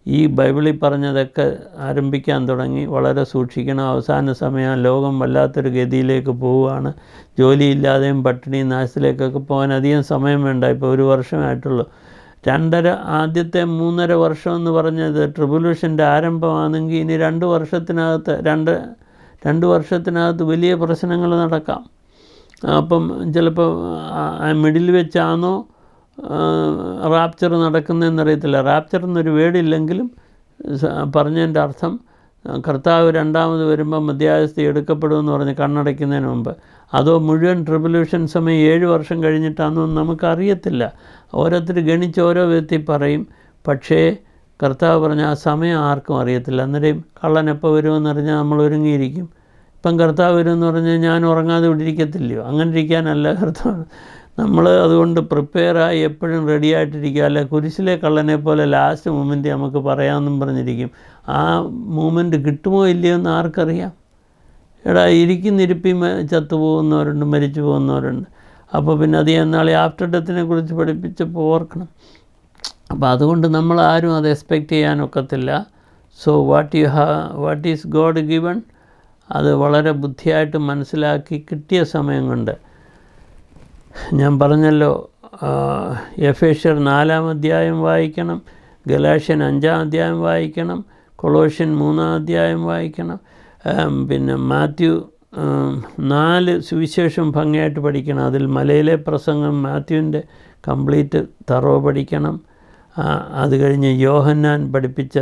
ഈ ബൈബിളിൽ പറഞ്ഞതൊക്കെ ആരംഭിക്കാൻ തുടങ്ങി. വളരെ സൂക്ഷിക്കണം. അവസാന സമയം ലോകം വല്ലാത്തൊരു ഗതിയിലേക്ക് പോവുകയാണ്. ജോലിയില്ലാതെയും പട്ടിണിയും നാശത്തിലേക്കൊക്കെ പോകാൻ അധികം സമയം വേണ്ട. ഇപ്പോൾ 1 വർഷമായിട്ടുള്ളൂ. ആദ്യത്തെ 3.5 വർഷം എന്ന് പറഞ്ഞത് ട്രിബുലേഷൻ്റെ ആരംഭമാണെങ്കിൽ ഇനി 2 വർഷത്തിനകത്ത് വലിയ പ്രശ്നങ്ങൾ നടക്കാം. അപ്പം ചിലപ്പോൾ മിഡിൽ വെച്ചാണോ റാപ്ചർ നടക്കുന്നതെന്നറിയത്തില്ല. റാപ്ചർ എന്നൊരു വേർഡില്ലെങ്കിലും പറഞ്ഞതിൻ്റെ അർത്ഥം കർത്താവ് രണ്ടാമത് വരുമ്പോൾ മധ്യാവസ്ഥ എടുക്കപ്പെടുമെന്ന് പറഞ്ഞ് കണ്ണടയ്ക്കുന്നതിന് മുമ്പ്, അതോ മുഴുവൻ ട്രിബുലേഷൻ സമയം 7 വർഷം കഴിഞ്ഞിട്ടാണെന്നൊന്നും നമുക്കറിയത്തില്ല. ഓരോരുത്തർ ഗണിച്ച് ഓരോ വിധത്തിൽ പറയും. പക്ഷേ കർത്താവ് പറഞ്ഞ ആ സമയം ആർക്കും അറിയത്തില്ല. അന്നേരം കള്ളൻ എപ്പോൾ വരുമെന്ന് അറിഞ്ഞാൽ നമ്മൾ ഒരുങ്ങിയിരിക്കും. ഇപ്പം കർത്താവ് വരുമെന്ന് പറഞ്ഞാൽ ഞാൻ ഉറങ്ങാതെ ഇവിടെ ഇരിക്കത്തില്ലയോ? അങ്ങനെ ഇരിക്കാനല്ല കർത്താവ്. നമ്മൾ അതുകൊണ്ട് പ്രിപ്പയറായി എപ്പോഴും റെഡി ആയിട്ടിരിക്കുക. അല്ല കുരിശിലെ കള്ളനെ പോലെ ലാസ്റ്റ് മൂമെൻറ്റ് നമുക്ക് പറയാമെന്നും പറഞ്ഞിരിക്കും. ആ മൂമെൻറ്റ് കിട്ടുമോ ഇല്ലയോ എന്ന് ആർക്കറിയാം? ഇരിപ്പിൽ ചത്തുപോകുന്നവരുണ്ട്, മരിച്ചു പോകുന്നവരുണ്ട്. അപ്പോൾ പിന്നെ അത് എന്നാളെ ആഫ്റ്റർ ഡെത്തിനെ കുറിച്ച് പഠിപ്പിച്ചപ്പോൾ ഓർക്കണം. അപ്പോൾ അതുകൊണ്ട് നമ്മൾ ആരും അത് എക്സ്പെക്റ്റ് ചെയ്യാനൊക്കത്തില്ല. So what is God given, അത് വളരെ ബുദ്ധിയായിട്ട് മനസ്സിലാക്കി കിട്ടിയ സമയം കൊണ്ട് ഞാൻ പറഞ്ഞല്ലോ, എഫേഷ്യർ 4-ാം അധ്യായം വായിക്കണം, ഗലാഷ്യൻ 5-ാം അധ്യായം വായിക്കണം, കൊളോഷ്യൻ 3-ാം അധ്യായം വായിക്കണം, പിന്നെ മാത്യു 4 സുവിശേഷം ഭംഗിയായിട്ട് പഠിക്കണം. അതിൽ മലയിലെ പ്രസംഗം മാത്യുവിൻ്റെ കംപ്ലീറ്റ് തറവ് പഠിക്കണം. അത് കഴിഞ്ഞ് യോഹന്നാൻ പഠിപ്പിച്ച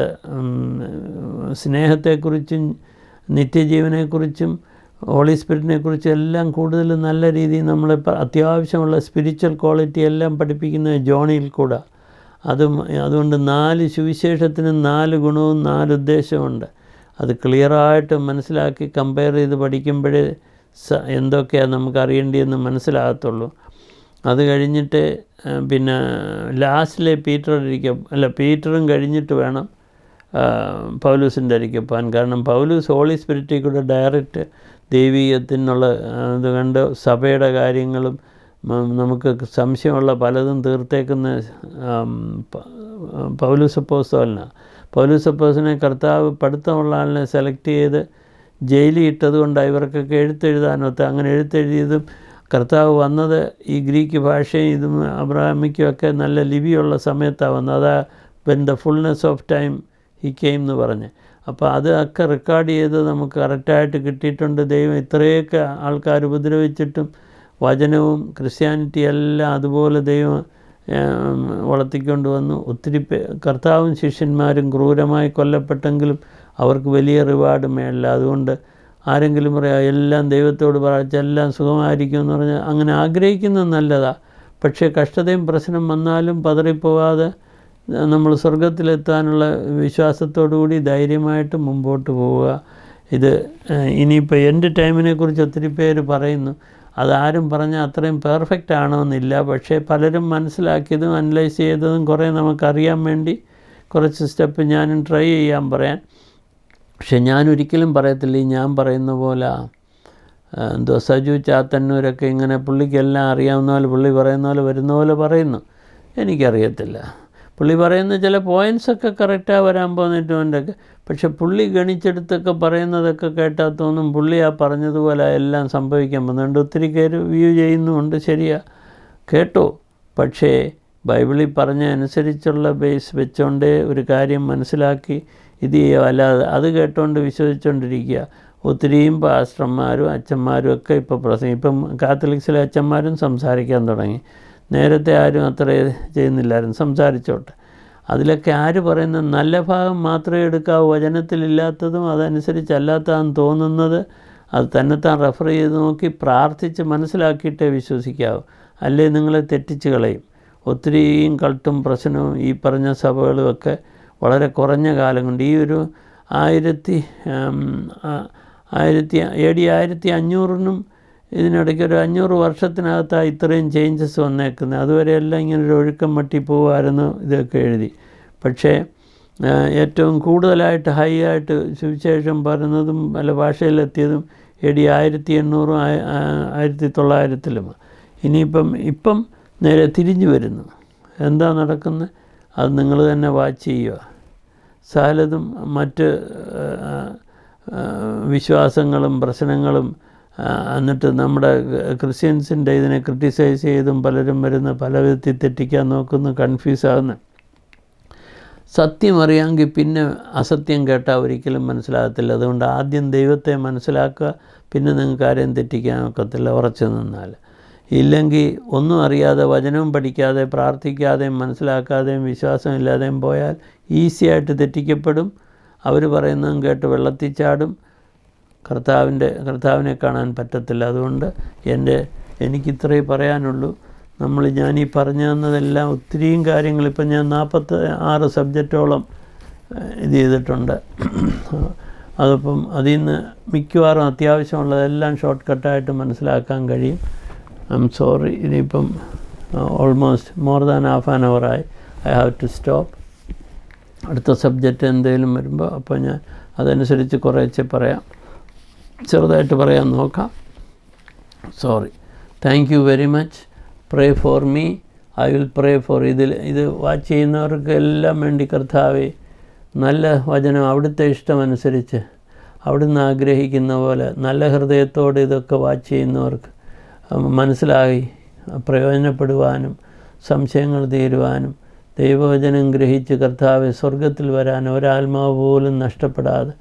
സ്നേഹത്തെക്കുറിച്ചും നിത്യജീവനെക്കുറിച്ചും ഹോളി സ്പിരിറ്റിനെക്കുറിച്ചും എല്ലാം കൂടുതൽ നല്ല രീതിയിൽ നമ്മളെ അത്യാവശ്യമുള്ള സ്പിരിച്വൽ ക്വാളിറ്റി എല്ലാം പഠിപ്പിക്കുന്നത് ജോണിയിൽ കൂടെ. അതുകൊണ്ട് 4 സുവിശേഷത്തിനും 4 ഗുണവും 4 ഉദ്ദേശമുണ്ട്. അത് ക്ലിയറായിട്ട് മനസ്സിലാക്കി കമ്പയർ ചെയ്ത് പഠിക്കുമ്പോഴേ എന്തൊക്കെയാണ് നമുക്ക് അറിയേണ്ടതെന്ന് മനസ്സിലാകത്തുള്ളൂ. അത് കഴിഞ്ഞിട്ട് പിന്നെ ലാസ്റ്റിലെ പീറ്ററും കഴിഞ്ഞിട്ട് വേണം പൗലൂസിൻ്റെ അരികെ പോകാൻ. കാരണം പൗലൂസ് ഹോളി സ്പിരിറ്റിൽ കൂടെ ഡയറക്റ്റ് ദൈവീകത്തിനുള്ള ഇത് കണ്ട് സഭയുടെ കാര്യങ്ങളും നമുക്ക് സംശയമുള്ള പലതും തീർത്തേക്കുന്ന പൗലൂസ് അപ്പോസ്തലനാണ്. പൗലൂസ് അപ്പോസ്തലനെ കർത്താവ് പഠിത്തമുള്ള ആളിനെ സെലക്ട് ചെയ്ത് ജയിലിൽ ഇട്ടതുകൊണ്ടാണ് ഇവർക്കൊക്കെ എഴുത്തെഴുതാനൊത്ത്. അങ്ങനെ എഴുത്തെഴുതിയതും കർത്താവ് വന്നത് ഈ ഗ്രീക്ക് ഭാഷയും ഇതും അബ്രാഹ്മിക്കും ഒക്കെ നല്ല ലിപിയുള്ള സമയത്താണ് വന്നത്. അതാ when the fullness of time he came എന്ന് പറഞ്ഞ്. അപ്പോൾ അതൊക്കെ റെക്കോർഡ് ചെയ്ത് നമുക്ക് കറക്റ്റായിട്ട് കിട്ടിയിട്ടുണ്ട്. ദൈവം ഇത്രയൊക്കെ ആൾക്കാർ ഉപദ്രവിച്ചിട്ടും വചനവും ക്രിസ്ത്യാനിറ്റി എല്ലാം അതുപോലെ ദൈവം വളർത്തിക്കൊണ്ട് വന്നു. ഒത്തിരി കർത്താവും ശിഷ്യന്മാരും ക്രൂരമായി കൊല്ലപ്പെട്ടെങ്കിലും അവർക്ക് വലിയ റിവാർഡ് മേളില്ല. അതുകൊണ്ട് ആരെങ്കിലും പറയാം എല്ലാം ദൈവത്തോട് പ്രാർത്ഥിച്ച് എല്ലാം സുഖമായിരിക്കും എന്ന് പറഞ്ഞാൽ അങ്ങനെ ആഗ്രഹിക്കുന്നത് നല്ലതാണ്. പക്ഷേ കഷ്ടതയും പ്രശ്നം വന്നാലും പതറിപ്പോകാതെ നമ്മൾ സ്വർഗത്തിലെത്താനുള്ള വിശ്വാസത്തോടു കൂടി ധൈര്യമായിട്ട് മുമ്പോട്ട് പോവുക. ഇത് ഇനിയിപ്പോൾ എൻ്റെ ടൈമിനെ കുറിച്ച് ഒത്തിരി പേര് പറയുന്നു. അതാരും പറഞ്ഞാൽ അത്രയും പെർഫെക്റ്റ് ആണോയെന്നില്ല. പക്ഷേ പലരും മനസ്സിലാക്കിയതും അനലൈസ് ചെയ്തതും കുറേ നമുക്കറിയാൻ വേണ്ടി കുറച്ച് സ്റ്റെപ്പ് ഞാനും ട്രൈ ചെയ്യാൻ പറയാൻ. പക്ഷെ ഞാനൊരിക്കലും പറയത്തില്ല ഞാൻ പറയുന്ന പോലെ സജു ചാത്തന്നൂരൊക്കെ ഇങ്ങനെ പുള്ളിക്കെല്ലാം അറിയാവുന്ന പോലെ പുള്ളി പറയുന്ന പോലെ വരുന്ന പോലെ പറയുന്നു. എനിക്കറിയത്തില്ല. പുള്ളി പറയുന്ന ചില പോയിൻറ്റ്സൊക്കെ കറക്റ്റാണ് വരാൻ പോകുന്നിട്ടുമൊക്കെ. പക്ഷെ പുള്ളി ഗണിച്ചെടുത്തൊക്കെ പറയുന്നതൊക്കെ കേട്ടാൽ തോന്നും പുള്ളി ആ പറഞ്ഞതുപോലെ എല്ലാം സംഭവിക്കാൻ പോകുന്നുണ്ട്. ഒത്തിരി പേര് വ്യൂ ചെയ്യുന്നുമുണ്ട്. ശരിയാ, കേട്ടോ. പക്ഷേ ബൈബിളിൽ പറഞ്ഞ അനുസരിച്ചുള്ള ബേസ് വെച്ചുകൊണ്ടേ ഒരു കാര്യം മനസ്സിലാക്കി ഇത് ചെയ്യുക. അല്ലാതെ അത് കേട്ടുകൊണ്ട് വിശ്വസിച്ചുകൊണ്ടിരിക്കുക. ഒത്തിരിയും പാസ്റ്റർമാരും അച്ഛന്മാരും ഒക്കെ ഇപ്പം കാത്തലിക്സിലെ അച്ഛന്മാരും സംസാരിക്കാൻ തുടങ്ങി. നേരത്തെ ആരും അത്ര ചെയ്യുന്നില്ലായിരുന്നു. സംസാരിച്ചോട്ടെ. അതിലൊക്കെ ആര് പറയുന്ന നല്ല ഭാഗം മാത്രമേ എടുക്കാവൂ. വചനത്തിലില്ലാത്തതും അതനുസരിച്ചല്ലാത്തതെന്ന് തോന്നുന്നത് അത് തന്നെത്താൻ റെഫർ ചെയ്ത് നോക്കി പ്രാർത്ഥിച്ച് മനസ്സിലാക്കിയിട്ടേ വിശ്വസിക്കാവൂ. അല്ലേ നിങ്ങളെ തെറ്റിച്ച് കളയും. ഒത്തിരിയും കൾട്ടും പ്രശ്നവും ഈ പറഞ്ഞ സഭകളും ഒക്കെ വളരെ കുറഞ്ഞ കാലം കൊണ്ട് ഈ ഒരു 1500 ഇതിനിടയ്ക്ക് ഒരു 500 വർഷത്തിനകത്താണ് ഇത്രയും ചേഞ്ചസ് വന്നേക്കുന്നത്. അതുവരെയെല്ലാം ഇങ്ങനെ ഒരു ഒഴുക്കം മട്ടി പോകുമായിരുന്നു ഇതൊക്കെ എഴുതി. പക്ഷേ ഏറ്റവും കൂടുതലായിട്ട് ഹൈ ആയിട്ട് സുവിശേഷം പറയുന്നതും പല ഭാഷയിലെത്തിയതും 1800 1900 ഇനിയിപ്പം നേരെ തിരിഞ്ഞു വരുന്നു. എന്താ നടക്കുന്നത് അത് നിങ്ങൾ തന്നെ വാച്ച് ചെയ്യുക. സകലതും മറ്റ് വിശ്വാസങ്ങളും പ്രശ്നങ്ങളും എന്നിട്ട് നമ്മുടെ ക്രിസ്ത്യൻസിൻ്റെ ഇതിനെ ക്രിട്ടിസൈസ് ചെയ്തും പലരും വരുന്ന പല വിധത്തിൽ തെറ്റിക്കാൻ നോക്കുന്നു, കൺഫ്യൂസ് ആകുന്നു. സത്യം അറിയാമെങ്കിൽ പിന്നെ അസത്യം കേട്ടാൽ ഒരിക്കലും മനസ്സിലാകത്തില്ല. അതുകൊണ്ട് ആദ്യം ദൈവത്തെ മനസ്സിലാക്കുക, പിന്നെ നിങ്ങൾക്ക് ആരെയും തെറ്റിക്കാൻ ഒക്കത്തില്ല ഉറച്ചു നിന്നാൽ. ഇല്ലെങ്കിൽ ഒന്നും അറിയാതെ വചനവും പഠിക്കാതെ പ്രാർത്ഥിക്കാതെയും മനസ്സിലാക്കാതെയും വിശ്വാസമില്ലാതെയും പോയാൽ ഈസിയായിട്ട് തെറ്റിക്കപ്പെടും. അവർ പറയുന്നതും കേട്ട് വെള്ളത്തിൽ ചാടും. കർത്താവിനെ കാണാൻ പറ്റത്തില്ല. അതുകൊണ്ട് എനിക്കിത്രേ പറയാനുള്ളൂ. ഞാനീ പറഞ്ഞു തന്നതെല്ലാം ഒത്തിരിയും കാര്യങ്ങൾ ഇപ്പം ഞാൻ 46 സബ്ജക്റ്റോളം ഇത് ചെയ്തിട്ടുണ്ട്. അതിപ്പം അതിൽ നിന്ന് മിക്കവാറും അത്യാവശ്യമുള്ളതെല്ലാം ഷോർട്ട് കട്ടായിട്ട് മനസ്സിലാക്കാൻ കഴിയും. I am sorry. ഇനിയിപ്പം almost more than half an അവറായി. I have to stop. അടുത്ത സബ്ജക്റ്റ് എന്തെങ്കിലും വരുമ്പോൾ അപ്പോൾ ഞാൻ അതനുസരിച്ച് കുറേശ്ശെ പറയാം, ചെറുതായിട്ട് പറയാൻ നോക്കാം. Sorry. Thank you very much. Pray for me. I will pray for ഇത് വാച്ച് ചെയ്യുന്നവർക്ക് എല്ലാം വേണ്ടി കർത്താവേ നല്ല വചനം അവിടുത്തെ ഇഷ്ടമനുസരിച്ച് അവിടുന്ന് ആഗ്രഹിക്കുന്ന പോലെ നല്ല ഹൃദയത്തോടെ ഇതൊക്കെ വാച്ച് ചെയ്യുന്നവർക്ക് മനസ്സിലായി പ്രയോജനപ്പെടുവാനും സംശയങ്ങൾ തീരുവാനും ദൈവവചനം ഗ്രഹിച്ച് കർത്താവെ സ്വർഗത്തിൽ വരാൻ ഒരാത്മാവ് പോലും നഷ്ടപ്പെടാതെ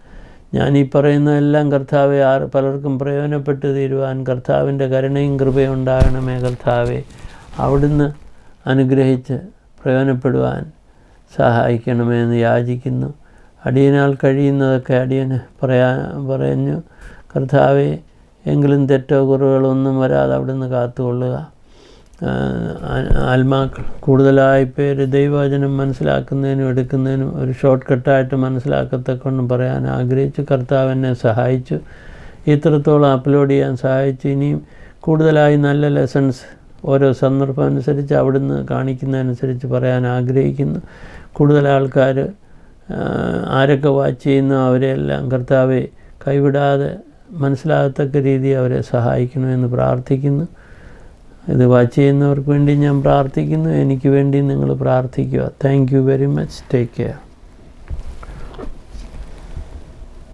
ഞാനീ പറയുന്നതെല്ലാം കർത്താവെ പലർക്കും പ്രയോജനപ്പെട്ട് തീരുവാൻ കർത്താവിൻ്റെ കരുണയും കൃപയും ഉണ്ടാകണമേ. കർത്താവെ അവിടുന്ന് അനുഗ്രഹിച്ച് പ്രയോജനപ്പെടുവാൻ സഹായിക്കണമേ എന്ന് യാചിക്കുന്നു. അടിയനാൽ കഴിയുന്നതൊക്കെ അടിയന് പറഞ്ഞു. കർത്താവെ എങ്കിലും തെറ്റോ കുറവുകളൊന്നും വരാതെ അവിടുന്ന് കാത്തുകൊള്ളുക. ആത്മാക്കൾ കൂടുതലായി പേര് ദൈവവചനം മനസ്സിലാക്കുന്നതിനും എടുക്കുന്നതിനും ഒരു ഷോർട്ട് കട്ടായിട്ട് മനസ്സിലാക്കത്തക്കൊണ്ടും പറയാൻ ആഗ്രഹിച്ചു. കർത്താവ് എന്നെ സഹായിച്ചു, ഇത്രത്തോളം അപ്ലോഡ് ചെയ്യാൻ സഹായിച്ചു. ഇനിയും കൂടുതലായി നല്ല ലെസൺസ് ഓരോ സന്ദർഭം അനുസരിച്ച് അവിടുന്ന് കാണിക്കുന്നതനുസരിച്ച് പറയാൻ ആഗ്രഹിക്കുന്നു. കൂടുതൽ ആൾക്കാർ ആരൊക്കെ വാച്ച് ചെയ്യുന്നു അവരെല്ലാം കർത്താവെ കൈവിടാതെ മനസ്സിലാകത്തക്ക രീതി അവരെ സഹായിക്കണമെന്ന് പ്രാർത്ഥിക്കുന്നു. ഇത് വാച്ച് ചെയ്യുന്നവർക്ക് വേണ്ടി ഞാൻ പ്രാർത്ഥിക്കുന്നു. എനിക്ക് വേണ്ടി നിങ്ങൾ പ്രാർത്ഥിക്കുക. Thank you very much. Take care.